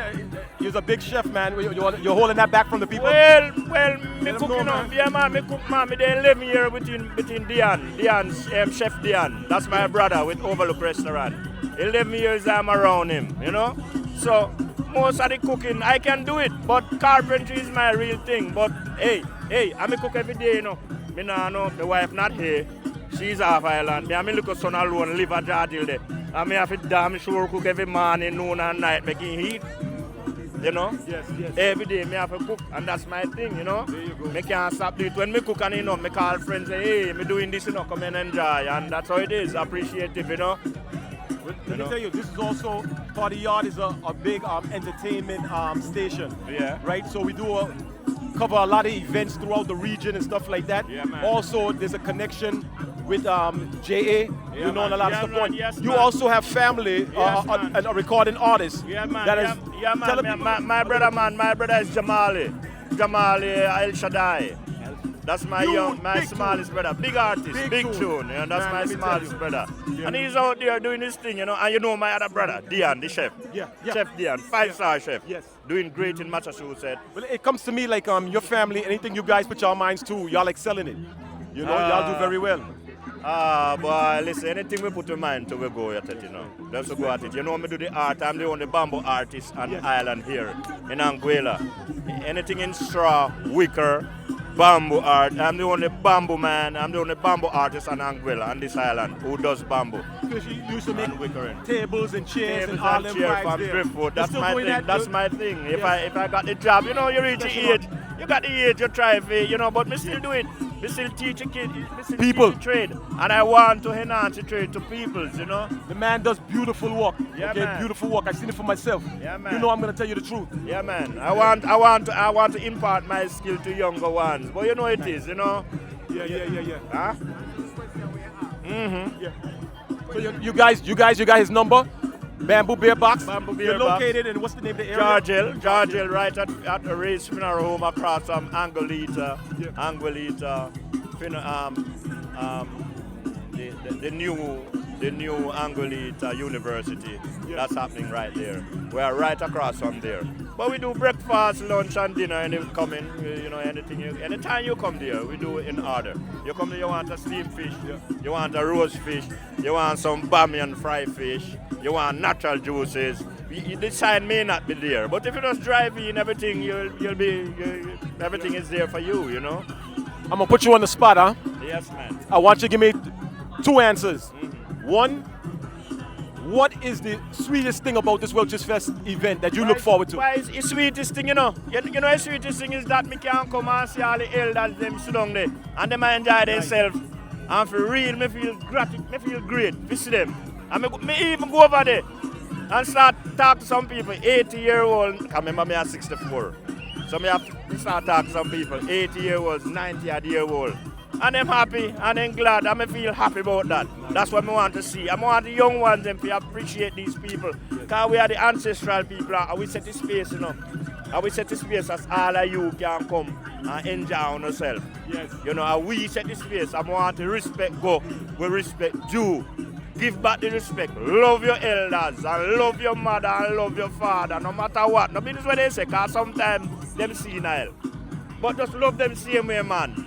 you're a big chef, man. You're holding that back from the people. Well, me Let cook, them know, you know, man. yeah, man, me cook, man. Me dey 11 years between Dian, Chef Dian. That's my brother with Overlook Restaurant. 11 years I'm around him, you know. So most of the cooking I can do it, but carpentry is my real thing. But hey, I me cook every day, you know. Me nah know my wife not here. She's off island. Me and my little son alone live at Jardil there. And me have to damn sure cook every morning, noon and night, making heat. You know? Yes. Every day me have to cook, and that's my thing, you know? There you go. Me can't stop doing it. When me cook and you know, me call friends say, hey, me doing this, you know, come and enjoy. And that's how it is, appreciative, you know? Let me tell you, this is also, Partyaad is a big entertainment station. Yeah. Right? So we do cover a lot of events throughout the region and stuff like that. Yeah, man. Also, there's a connection with J.A. You know, and a lot of stuff man. going. Yes, You man. also have family, Yes, man. a recording artist. Yeah, man. That is, yeah, tell man. the My brother is Jamali El Shaddai. That's my smallest brother. Big artist, big tune. And that's Man, my let me tell smallest you. brother. Yeah. And he's out there doing his thing, you know. And you know my other brother, Dian, the chef. Yeah. Chef Dian, 5-star chef. Yes. Doing great in Massachusetts. Well, it comes to me like your family, anything you guys put your minds to, y'all excelling it. You know, y'all do very well. Boy, listen, anything we put in mind to, we go at it, you know. Just to go at it. You know, me do the art, I'm the only bamboo artist on the island here in Anguilla. Anything in straw, wicker, bamboo art. I'm the only bamboo man, I'm the only bamboo artist on Anguilla, on this island, who does bamboo. Because you used to make wickering. tables and chairs Tables and all and them chairs vibes from there. driftwood. You're That's still my doing thing. that? That's my thing. If Yes. I got the job, you know, you reach the Especially age. You got the age, you try it, you know, but me still do it. Me still teach a kid, me still People. teach the trade. And I want to enhance the trade to peoples, you know. The man does beautiful work. Yeah, okay, man. beautiful work. I've seen it for myself. Yeah, man. You know I'm gonna tell you the truth. Yeah, man. I want to impart my skill to younger ones. But you know it is, you know. Yeah. Huh? Yeah. So you guys his number? Bamboo Bear Box. Bamboo Bear You're Box. located in what's the name of the area? Georgiel, right at the Race Funeral Home across from Anguilla, the new Anguilla University. That's happening right there. We are right across from there. But we do breakfast, lunch, and dinner, and if coming, you know, anytime you come there, we do it in order. You come there, you want a steamed fish, you want a roast fish, you want some bamiyan fried fish, you want natural juices. The sign may not be there, but if you just drive in, everything everything is there for you, you know. I'm gonna put you on the spot, huh? Yes, man. I want you to give me two answers. One, what is the sweetest thing about this Welches Fest event that you look forward to? Why is the sweetest thing, you know? You know the sweetest thing is that me can come and see all the elders them sit down there and them enjoy themselves. And for real, me feel great to see them. And me even go over there and start talk to some people, 80-year-old, I remember me at 64. So me have to start talk to some people, 80-year-olds, 90-year-old. And I'm happy and I'm glad and I feel happy about that. That's what I want to see. I want the young ones them to appreciate these people. Because we are the ancestral people and we set the space, you know. And we set the space as all of you can come and enjoy on yourself. Yes. You know, and we set the space. I want to respect go, we respect you. Give back the respect. Love your elders and love your mother and love your father, no matter what. No means what they say, because sometimes them senile. But just love them same way, man.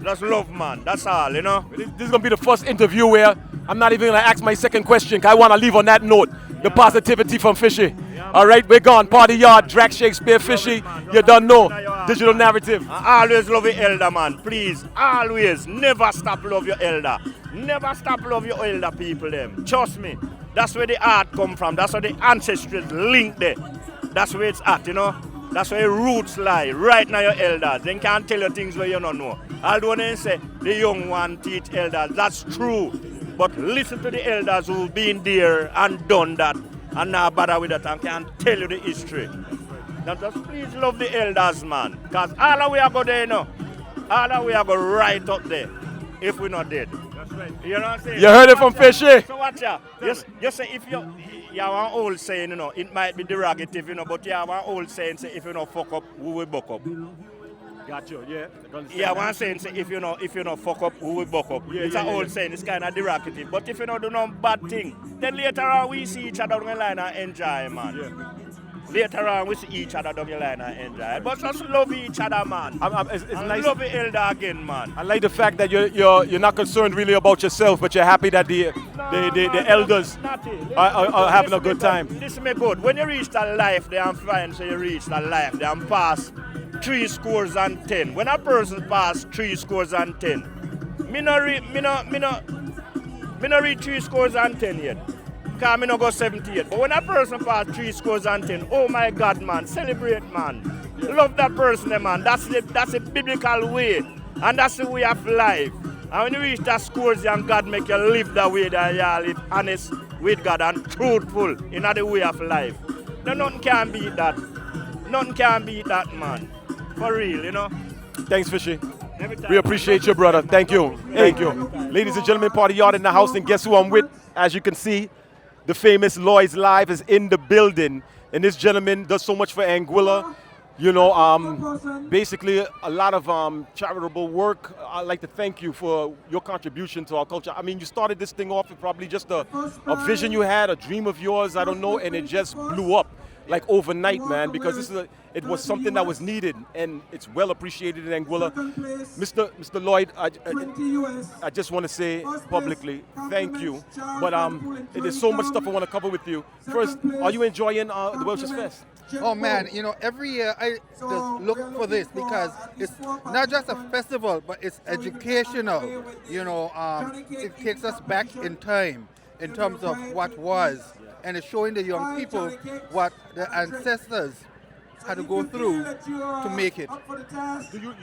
Just love, man. That's all, you know. This is gonna be the first interview where I'm not even gonna ask my second question, because I wanna leave on that note. The positivity from Fishy. All right, we're gone. Partyaad, Drac Shakespeare, Fishy. You don't know. Digital narrative. Always love your elder, man. Please, always. Never stop love your elder. Never stop love your elder people, them. Trust me. That's where the art come from. That's where the ancestors link there. That's where it's at, you know. That's where your roots lie. Right now, your elders. They can't tell you things where you don't know. Although they say the young one teach elders. That's true. But listen to the elders who've been there and done that and not bother with that and can tell you the history. Now just please love the elders, man. Because all the way I go there, you know. All the way I go right up there if we're not dead. That's right. You know what I'm saying? You heard it from Fishy. So watch out. You say if you have an old saying, you know, it might be derogative, you know, but you have an old saying, say if you don't fuck up, we will buck up. Got you, yeah. Yeah, one saying, say if you don't fuck up, we will buck up. Yeah, it's an old saying, it's kind of derogative. But if you don't do no bad thing, then later on we see each other on the line and enjoy, man. Yeah. Later on, we see each other down the line and enjoy. But just love each other, man. It's And nice. love the elder again, man. I like the fact that you're not concerned really about yourself, but you're happy that the elders are having a good time. This me good. When you reach that life, they are fine, so you reach that life. They are past 3 scores and 10. When a person pass 3 scores and 10, me no reach 3 scores and 10 yet. Because me no go 78. But when a person pass 3 scores and 10, oh my God, man, celebrate, man. Love that person, man. That's a biblical way. And that's the way of life. And when you reach that scores and God make you live that way that you live honest with God and truthful in the way of life. No, nothing can beat that. Nothing can beat that, man. For real, you know. Thanks, Fishy. We appreciate you, brother. Thank you. Thank you. Ladies and gentlemen, Partyaad in the house, and guess who I'm with? As you can see, the famous Lloyd's Live is in the building. And this gentleman does so much for Anguilla. You know, basically a lot of charitable work. I'd like to thank you for your contribution to our culture. I mean, you started this thing off with probably just a vision you had, a dream of yours, I don't know, and it just blew up like overnight, man, because it was something that was needed, and it's well appreciated in Anguilla. Mr. Lloyd, I just want to say publicly, thank you. But there's so much stuff I want to cover with you. First, are you enjoying the Welches Fest? Oh man, you know, every year I just look for this because it's not just a festival, but it's educational. You know, it takes us back in time in terms of what was, and it's showing the young people what the ancestors had to go through to make it. Do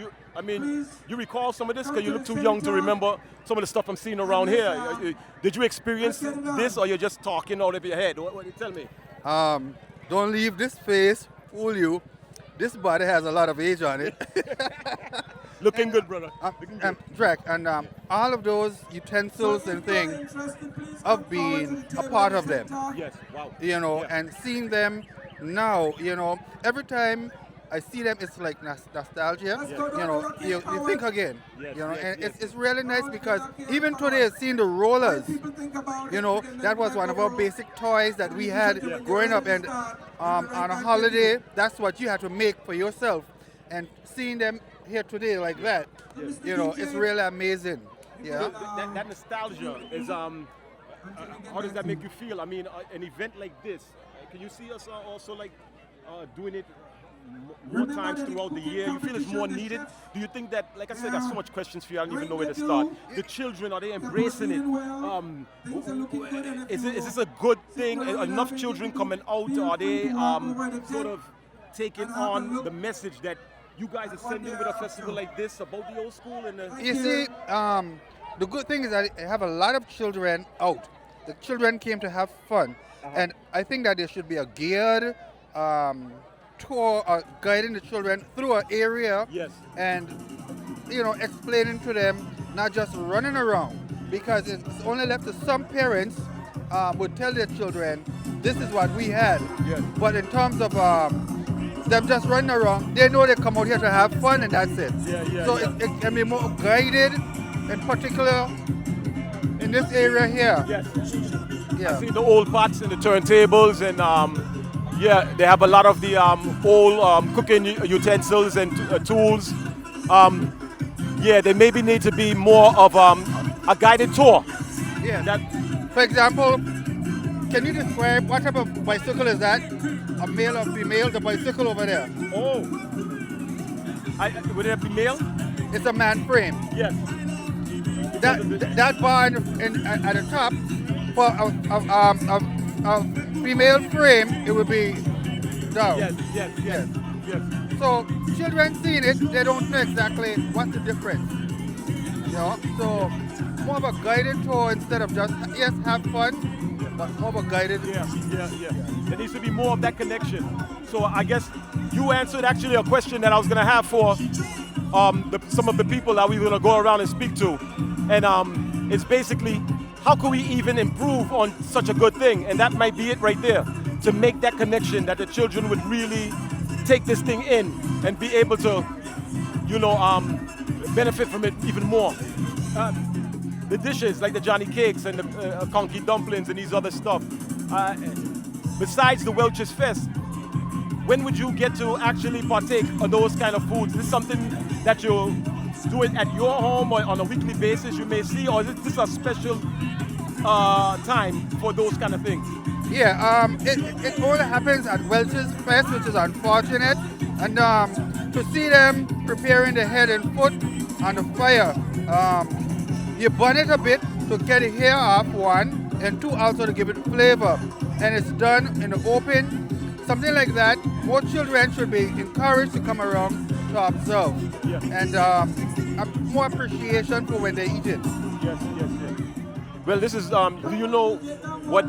you recall some of this? Because you look too young to remember some of the stuff I'm seeing around here. Did you experience this, or you're just talking out of your head? What do you tell me? Don't leave this face fool you. This body has a lot of age on it. Looking good, brother. Drake, and all of those utensils and things, I've been a part of them. Yes, wow. You know, Yeah. and seeing them now, you know, every time I see them, it's like nostalgia. Yes. You know, you think again. Yes, You know, yes, and yes. it's really nice because even today, seeing the rollers, you know, that was one of our basic toys that we had growing up. And on a holiday, that's what you had to make for yourself. And seeing them here today like that, you know, it's really amazing. Yeah. That nostalgia is, how does that make you feel? I mean, an event like this, can you see us also like doing it more times throughout the year? You feel it's more needed? Do you think that, like I said, I got so much questions for you, I don't even know where to start. The children, are they embracing it? Is this a good thing? Enough children coming out? Are they sort of taking on the message that you guys are sending with a festival like this about the old school? And You see, the good thing is that I have a lot of children out. The children came to have fun. And I think that there should be a geared tour guiding the children through an area. Yes. And, you know, explaining to them, not just running around. Because it's only left to some parents would tell their children, this is what we had. Yes. But in terms of them just running around, they know they come out here to have fun and that's it. So it can be more guided, in particular in this area here. Yes. Yeah. I see the old pots and the turntables, and yeah, they have a lot of the old cooking utensils and tools. Yeah, they maybe need to be more of a guided tour. Yeah. For example, can you describe what type of bicycle is that? A male or female? The bicycle over there. Oh. Would it be male? It's a man frame. Yes. That bar at the top, for a female frame, it would be down. Yes. So children seeing it, they don't know exactly what's the difference. You know, so more of a guided tour instead of just have fun, but more of a guided. Yeah. There needs to be more of that connection. So I guess you answered actually a question that I was gonna have for some of the people that we were gonna go around and speak to, and it's basically, how can we even improve on such a good thing? And that might be it right there, to make that connection that the children would really take this thing in and be able to, you know, benefit from it even more. The dishes like the Johnny cakes and the conky dumplings and these other stuff. Besides the Welches Fest, when would you get to actually partake of those kind of foods? Is this something that you do it at your home or on a weekly basis you may see, or is this a special time for those kind of things? Yeah, it only happens at Welches Fest, which is unfortunate. And to see them preparing the head and foot on the fire, you burn it a bit to get the hair off, one, and two, also to give it flavor. And it's done in the open. Something like that, more children should be encouraged to come around to observe. Yes. And more appreciation for when they eat it. Yes. Well, this is, do you know what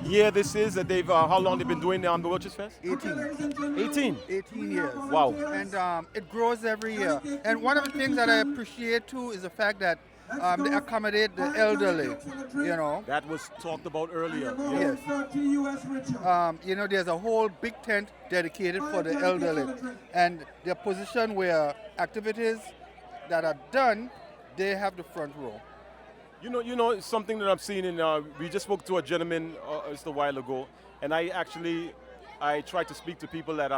year this is that they've, how long they've been doing the Welches Fest? 18 years. Wow. And it grows every year. And one of the things that I appreciate too is the fact that they accommodate the elderly, you know. That was talked about earlier. Yes. You know, there's a whole big tent dedicated for the elderly. And they're positioned where activities that are done, they have the front row. You know, it's something that I'm seeing in, we just spoke to a gentleman just a while ago, and I try to speak to people that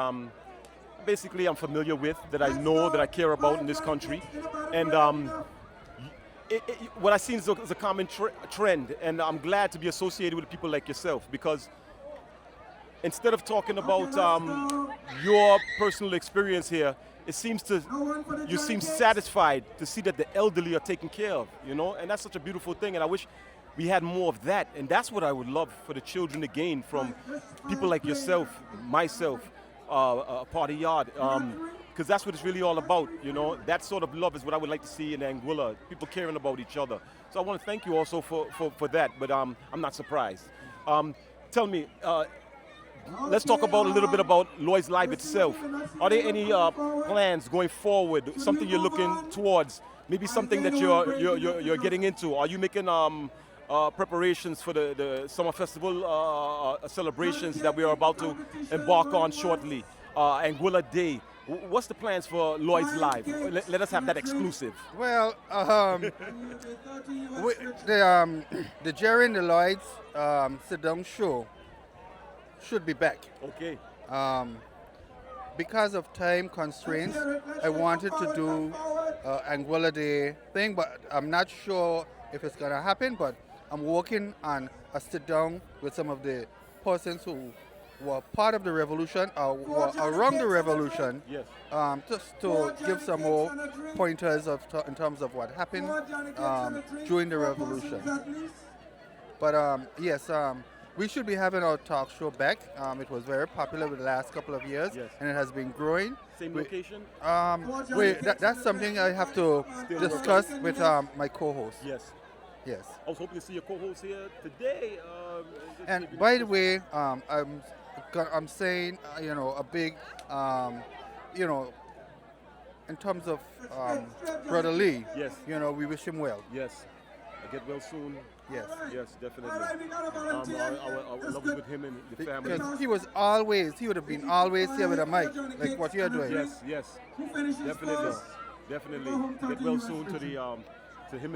basically I'm familiar with, that I know, that I care about in this country. And what I see is a common trend, and I'm glad to be associated with people like yourself, because instead of talking about your personal experience here, it seems you seem satisfied to see that the elderly are taken care of, you know, and that's such a beautiful thing, and I wish we had more of that, and that's what I would love for the children to gain from people like yourself, myself, Partyaad, because that's what it's really all about, you know. That sort of love is what I would like to see in Anguilla, people caring about each other. So I want to thank you also for that, but I'm not surprised. Tell me, let's talk about a little bit about Lloyd's Live itself. Are there any plans going forward? Something you're looking towards? Maybe something that you're getting into? Are you making preparations for the summer festival celebrations that we are about to embark on shortly? Anguilla Day. What's the plans for Lloyd's Live? Let us have that exclusive. Well, the Jerry and the Lloyd's sit-down show should be back. Okay. Because of time constraints, I wanted to do Anguilla Day thing, but I'm not sure if it's gonna happen, but I'm working on a sit down with some of the persons who were part of the revolution or were around the revolution. Yes. Just to give some more pointers in terms of what happened during the revolution. But yes, we should be having our talk show back. It was very popular with the last couple of years, yes, and it has been growing. Same location? That's something I have to discuss with my co-host. Yes. Yes. I was hoping to see your co-host here today. And by the way, I'm saying, you know, a big, you know, in terms of Brother Lee, yes, you know, we wish him well. Yes. Get well soon. Yes. Yes, definitely. Our love is with him and the family. Because he would have been always here with a mic, like what you're doing. Yes. Definitely. Get well soon to him.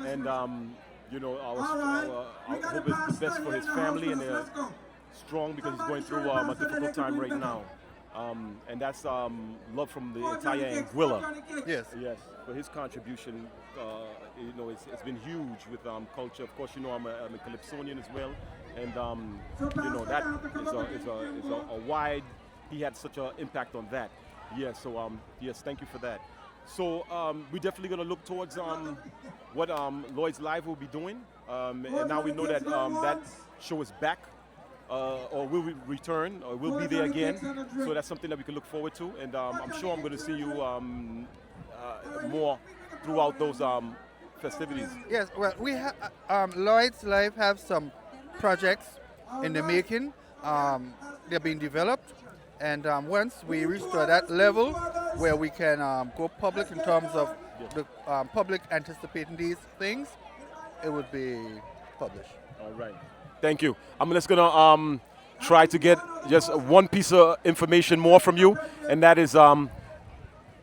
And you know, I hope it's the best for his family, and they're strong because he's going through a difficult time right now. And that's love from the entire Anguilla. Yes. Yes, for his contribution. You know, it's been huge with culture. Of course, you know, I'm a Calypsonian as well, and you know, that is a wide. He had such an impact on that. Yes. So yes, thank you for that. So we're definitely going to look towards what Lloyd's Live will be doing, and now we know that that show is back. Or will we return, or we'll be there again. So that's something that we can look forward to, and I'm sure I'm going to see you more throughout those festivities. Yes, well, we have Lloyd's Live have some projects in the making. They're being developed, and once we reach to that level where we can go public in terms of the public anticipating these things, it would be published. All right. Thank you. I'm just gonna try to get just one piece of information more from you, and that is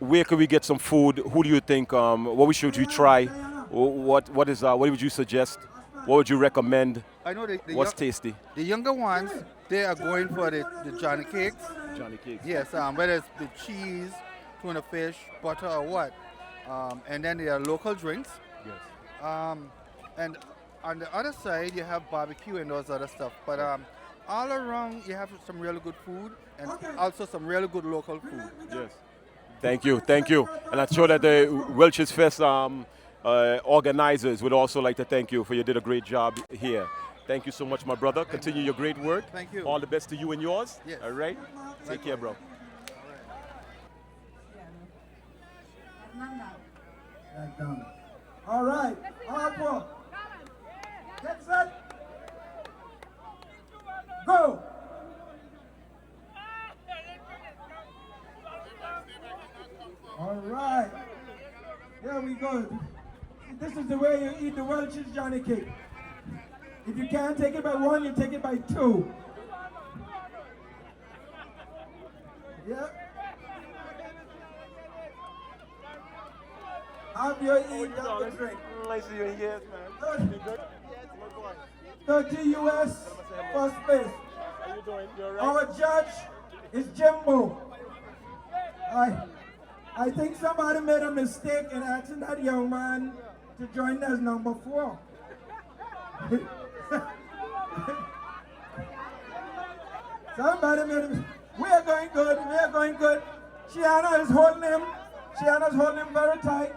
where can we get some food? Who do you think? What should we try? What would you suggest? What would you recommend? I know What's tasty? the younger ones, they are going for the Johnny cakes. Johnny cakes. Yes, whether it's the cheese, tuna fish, butter, or what. And then there are local drinks. Yes. And on the other side, you have barbecue and those other stuff. But all around, you have some really good food and also some really good local food. Yes. Thank you, thank you. And I'm sure that the Welches Fest organizers would also like to thank you for you did a great job here. Thank you so much, my brother. Continue your great work. Thank you. All the best to you and yours. Yes. All right? Take care, bro. All right. Hardcore. Get set. Go. All right. Here we go. This is the way you eat the Welch's Johnny cake. If you can't take it by one, you take it by two. Yep. Have your eat, have your drink. Nice to see you in years, man. 30 US, first place. How you doing? You all right? Our judge is Jimbo. I think somebody made a mistake in asking that young man to join as number 4. Somebody made a mistake. We are going good, we are going good. Shiana is holding him. Shiana's holding him very tight.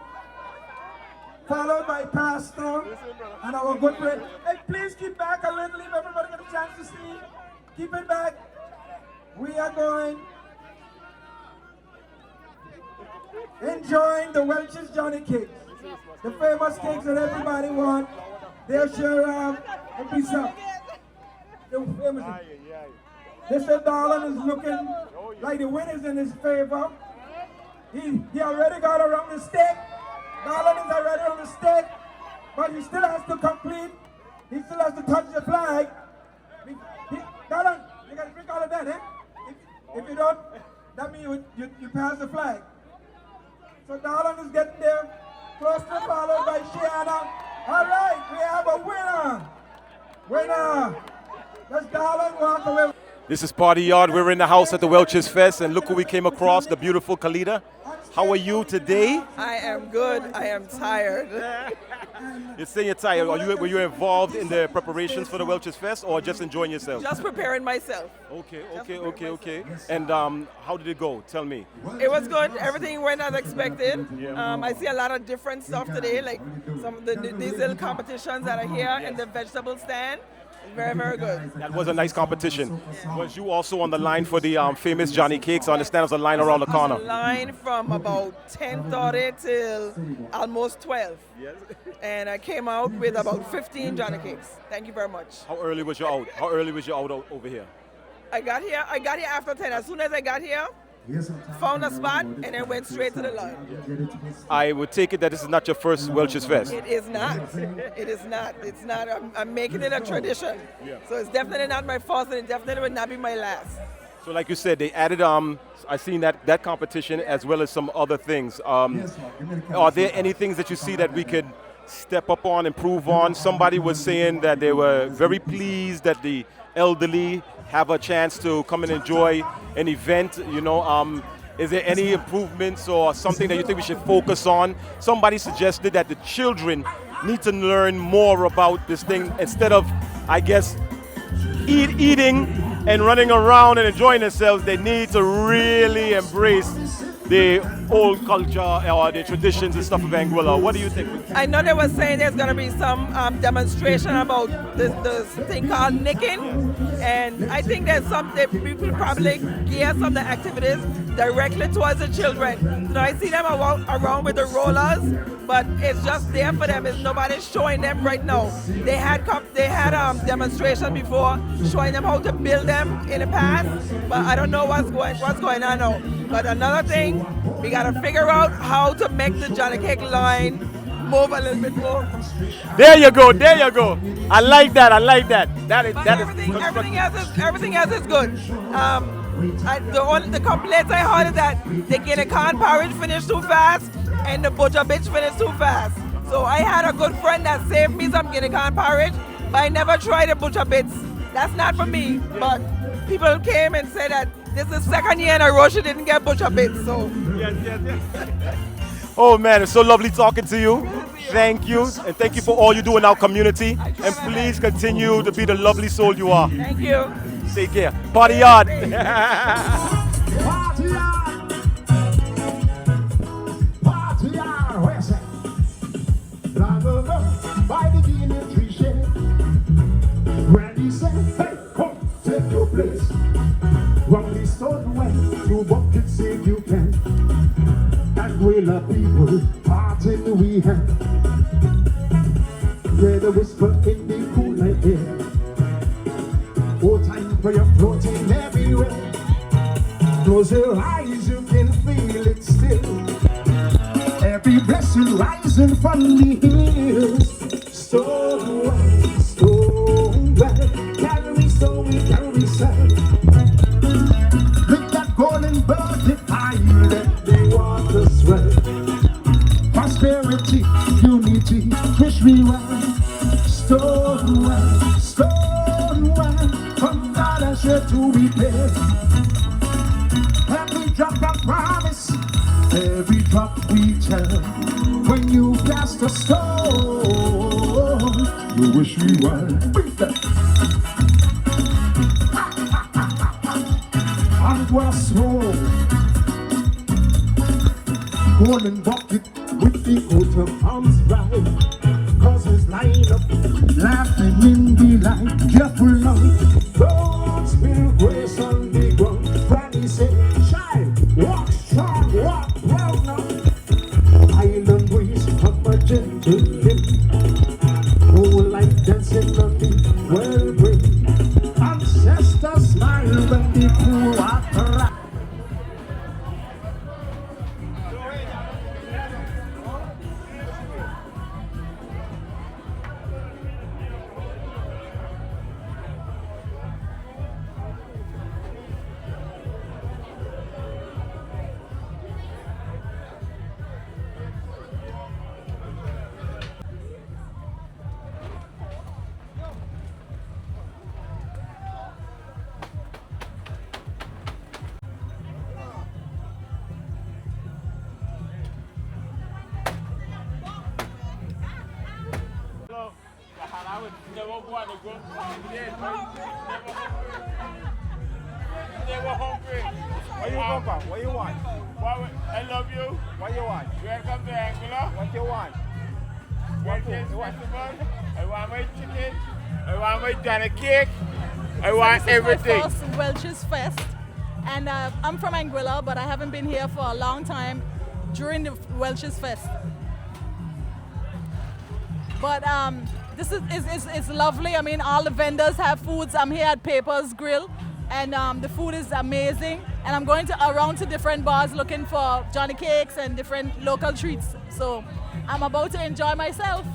Followed by Pastor and our good friend. Hey, please keep back a little, leave everybody get a chance to see. Keep it back. We are going. Enjoying the Welch's Johnny cakes. The famous cakes that everybody wants. They'll share a piece of. The famous. Mr. Darlin is looking like the wind is in his favor. He already got around the stake. Darlin is already on the stake, but he still has to complete. He still has to touch the flag. Darlin, you got to drink all of that, eh? If you don't, that means you pass the flag. So Darlin is getting there, closely followed by Shiana. All right, we have a winner. Winner. Let's Darlin walk away. This is Partyaad. We're in the house at the Welches Fest, and look who we came across, the beautiful Khalida. How are you today? I am good. I am tired. You're saying you're tired. Were you involved in the preparations for the Welches Fest or just enjoying yourself? Just preparing myself. Okay. And how did it go? Tell me. It was good. Everything went as expected. I see a lot of different stuff today, like some of these little competitions that are here in the vegetable stand. Very, very good. That was a nice competition. Yeah. Was you also on the line for the famous Johnny cakes? I understand there's a line around the corner. Line from about 10:30 till almost 12. Yes. And I came out with about 15 Johnny cakes. Thank you very much. How early was you out? How early was you out over here? I got here after 10. As soon as I got here, found a spot and then went straight to the line. I would take it that this is not your first Welches Fest. It is not. It is not. It's not. I'm making it a tradition. So it's definitely not my first, and it definitely would not be my last. So like you said, they added, I seen that competition as well as some other things. Are there any things that you see that we could step up on, improve on? Somebody was saying that they were very pleased that the elderly have a chance to come and enjoy an event, is there any improvements or something that you think we should focus on? Somebody suggested that the children need to learn more about this thing instead of, I guess, eating and running around and enjoying themselves. They need to really embrace the old culture or the traditions and stuff of Anguilla. What do you think? I know they were saying there's going to be some demonstration about this thing called nicking, and I think there's people probably gear some of the activities directly towards the children. So I see them around with the rollers, but it's just there for them. It's nobody's showing them right now. They had demonstration before showing them how to build them in the past, but I don't know what's going on now. But another thing, we got to figure out how to make the Johnny Cake line move a little bit more. There you go. I like that. Everything else is good. The complaints I heard is that the guinea corn porridge finished too fast and the butcher bitch finished too fast. So I had a good friend that saved me some guinea corn porridge, but I never tried the butcher bits. That's not for me. But people came and said that this is the second year in a row she didn't get butcher bits. So Oh man, it's so lovely talking to you. Thank you, and thank you for all you do in our community. And please continue to be the lovely soul you are. thank you. Take care. Partyaad. Partyaad, where's that? Long ago, by the Guinea tree shade, Granny said, hey, come, take your place. Round the stone way, 2 buckets if you can. And we'll have people partying we have. Hear the whisper in the cool night air. Oh, time for your floating everywhere. Close your eyes, you can feel it still. Every blessing rising from the hills. Stone well, carry so we carry sand. With that golden bird, the fire, let the water swell. Prosperity, unity, wish we were. Stone well, from God and share to repair. Every drop of promise, every drop we tell. When you cast a stone, you wish we were. And we're small, golden bucket with the coat of arms right. Cause it's line up, laughing in the light. Careful now, don't spill grace on the ground. Granny said, shine, walk strong, walk proud now. Island breeze from a gentle wind. Oh, like dancing on the whirlwind. Ancestors smile when the poor are crying. Never hungry. Where you come from? What you want? I love you. What you want? Welcome to Anguilla. What you want? Welches Festival. I want my chicken. I want my Johnny cake. I want everything. This is my first Welches Fest, and I'm from Anguilla, but I haven't been here for a long time during the Welches Fest. But this is lovely. I mean, all the vendors have foods. I'm here at Paper's Grill, and the food is amazing. And I'm going around to different bars looking for Johnny cakes and different local treats. So I'm about to enjoy myself.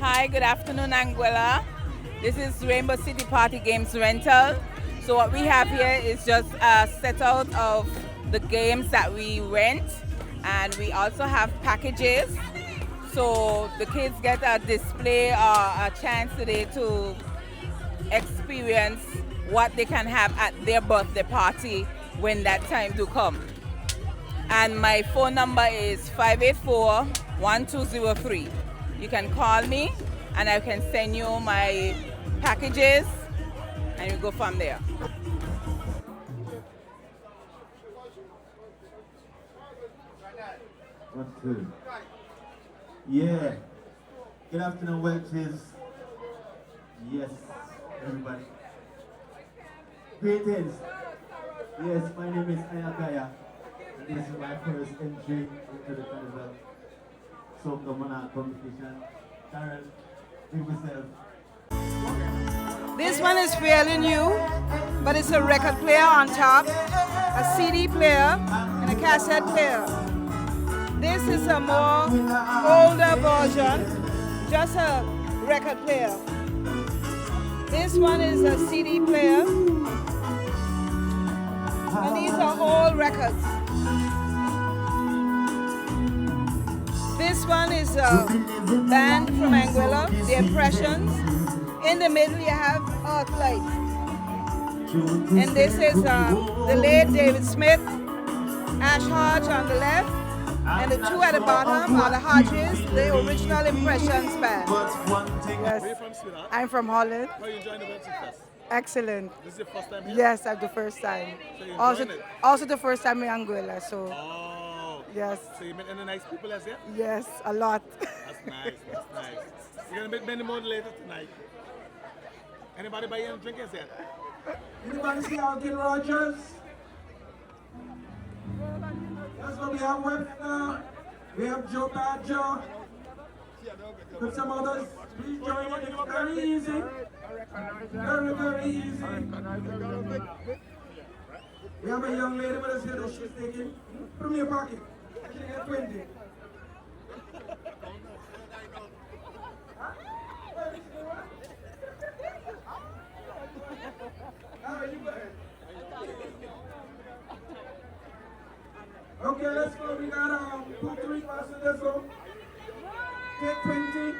Hi, good afternoon, Anguilla. This is Rainbow City Party Games Rental. So what we have here is just a set out of the games that we rent, and we also have packages. So the kids get a display or a chance today to experience what they can have at their birthday party when that time do come. And my phone number is 584-1203. You can call me and I can send you my packages and you go from there. Yeah. Good afternoon, Welches. Yes, everybody. Greetings. Yes, my name is Anguilla, and this is my first entry into the carnival. So come on out, competition. Karen, be yourself. This one is fairly new, but it's a record player on top, a CD player, and a cassette player. This is a more older version, just a record player. This one is a CD player, and these are all records. This one is a band from Anguilla, The Impressions. In the middle you have Earthlight. And this is the late David Smith, Ash Hodge on the left, and the two at the bottom are the Hodges, the original Impressions band. Yes. Where are you from, sweetheart? I'm from Holland. How are you enjoying the Welches Fest? Excellent. This is your first time here? Yes, that's the first time. So you're Also, enjoying it? also the first time in Anguilla, so Oh. yes. So you met any nice people as yet? Yes, a lot. That's nice, that's nice. You're going to meet many more later tonight. Anybody buy any drink as yet? Anybody see Alton Rogers? That's what we have with we have Joe Badger. With some others. Please join in. It's very easy. Very, very easy. We have a young lady with us here that she's taking from your pocket. She get 20. Okay, let's go. We got 2, 3 passengers. Go. Take 20.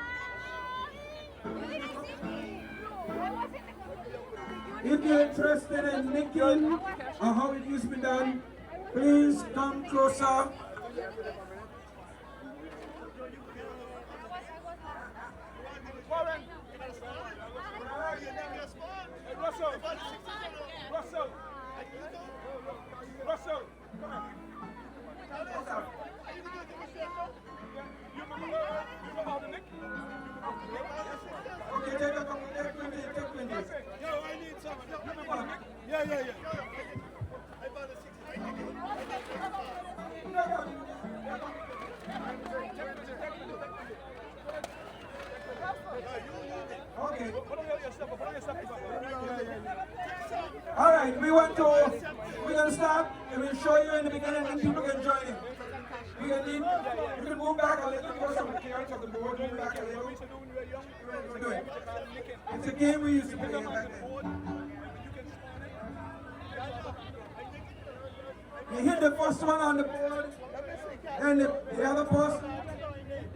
If you're interested in nicking or how it used to be done, please come closer. Russell! Russell! Russell! Come on. You remember how to nick? Okay, take a couple, take 20, take 20. Yo, I need some. You remember how to nick? Yeah. Okay. All right, we're gonna start and we'll show you in the beginning and people can join in. You can move back a little because of the chaos of the board, move back a little. Do it. It's a game we used to play back then. You hit the first one on the board, and the other person,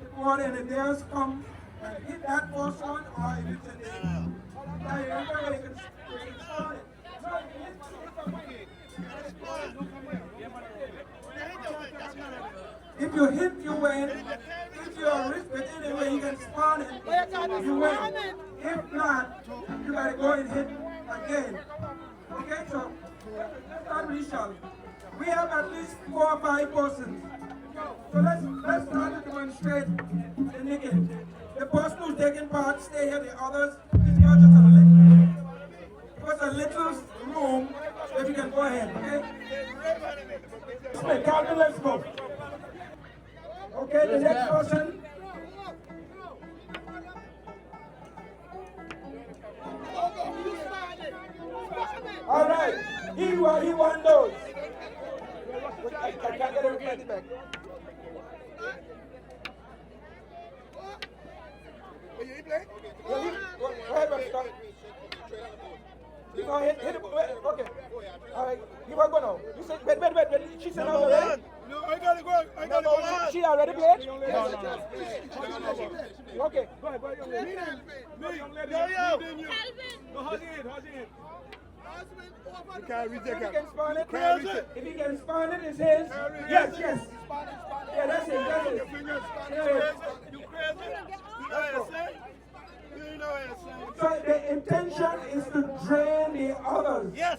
the board and the theirs come and hit that first one, or if it's a name. If you hit, you win. If you're risk it anyway, you can spawn it. You win. If not, you gotta go and hit again. Okay, so let's start with Charlie. We have at least 4 or 5 persons. So let's start to demonstrate the nicking. The person who's taking part, stay here. The others, please go just a little room. If you can go ahead, okay? Calvin, let's go. Okay, the next person. All right, he won those. I can't get everybody back. You play? Go ahead, stop. You go ahead, hit it. Okay. All right, you want to go now. You said, wait. She said no, already? No, I gotta go. She already played? No. Okay, go ahead. No, how's it? You can't reject it. If he can spawn it, it's his. Yes. Yeah, that's it. You crazy? So the intention is to drain the others. Yes.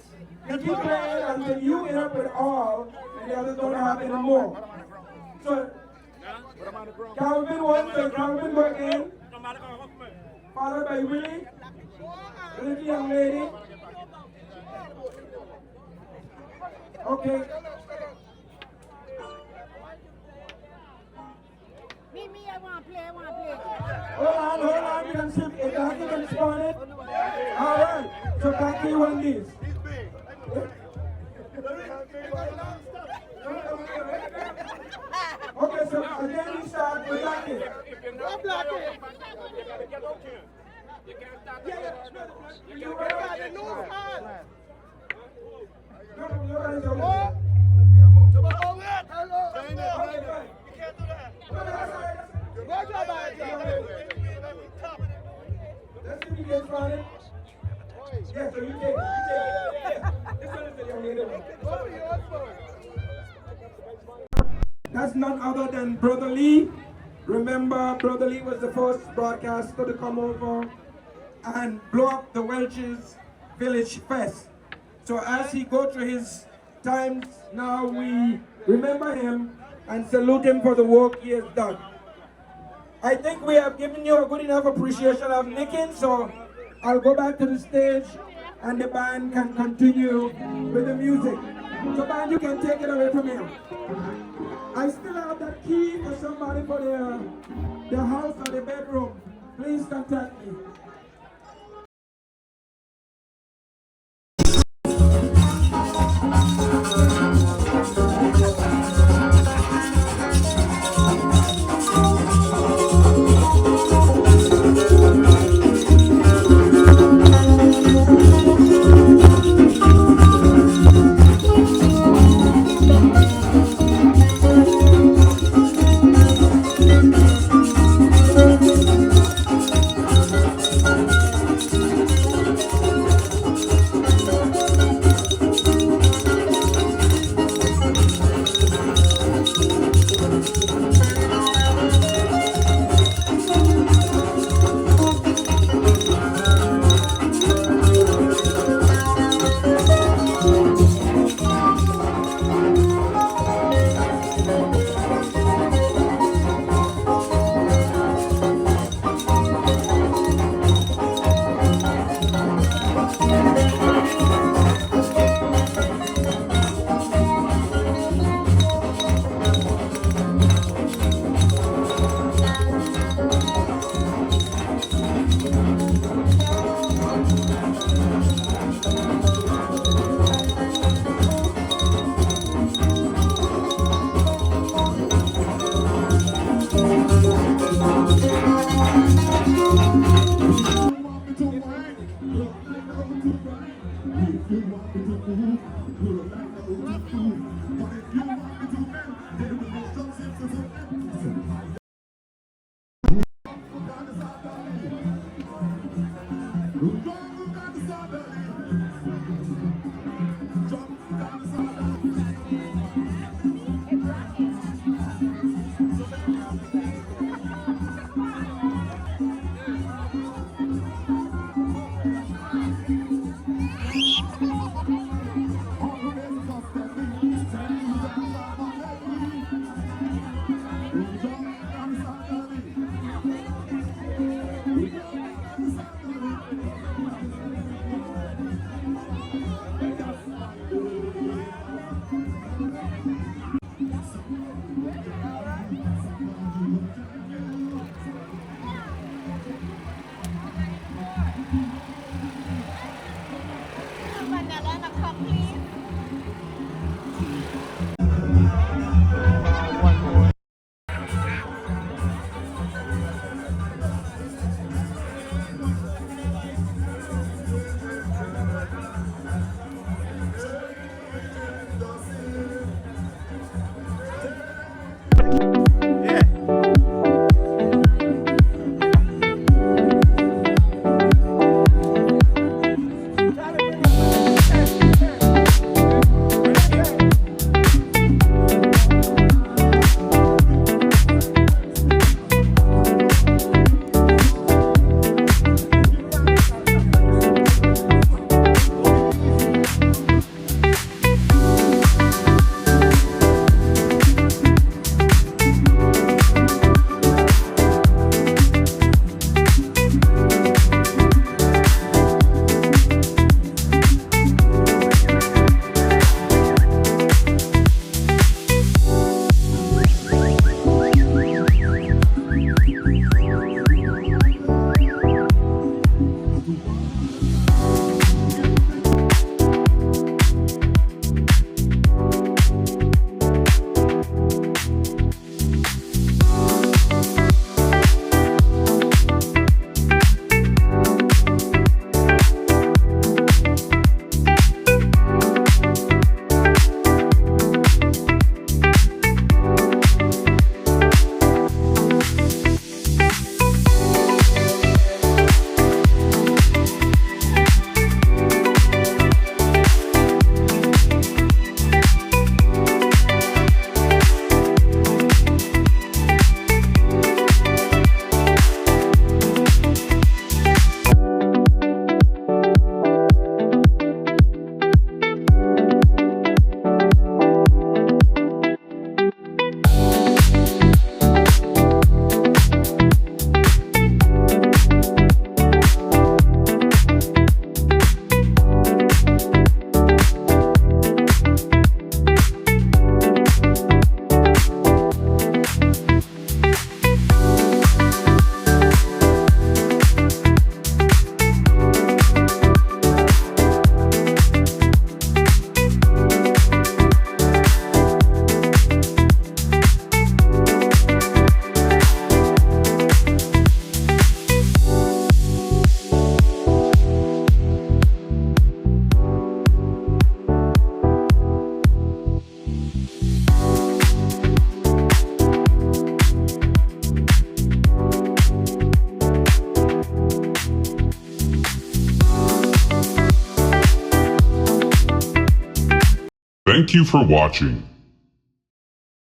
You keep playing until you end up with all, and the others don't have any more. So Calvin won, so Calvin go again. Followed by Willie. The little young lady. Okay. Me, I want to play. Hold on, you can see if Becky can spawn it. Alright, so Becky won this. Okay, so again we start with Becky. Let's see if you get started. Yeah, so you take it. This one is the young lady one. That's none other than Brother Lee. Remember, Brother Lee was the first broadcaster to come over and blow up the Welches Village Fest. So as he go through his times, now we remember him and salute him for the work he has done. I think we have given you a good enough appreciation of Nickin, so I'll go back to the stage and the band can continue with the music. So band, you can take it away from here. I still have that key for somebody for their house or their bedroom. Please contact me. Thank you for watching.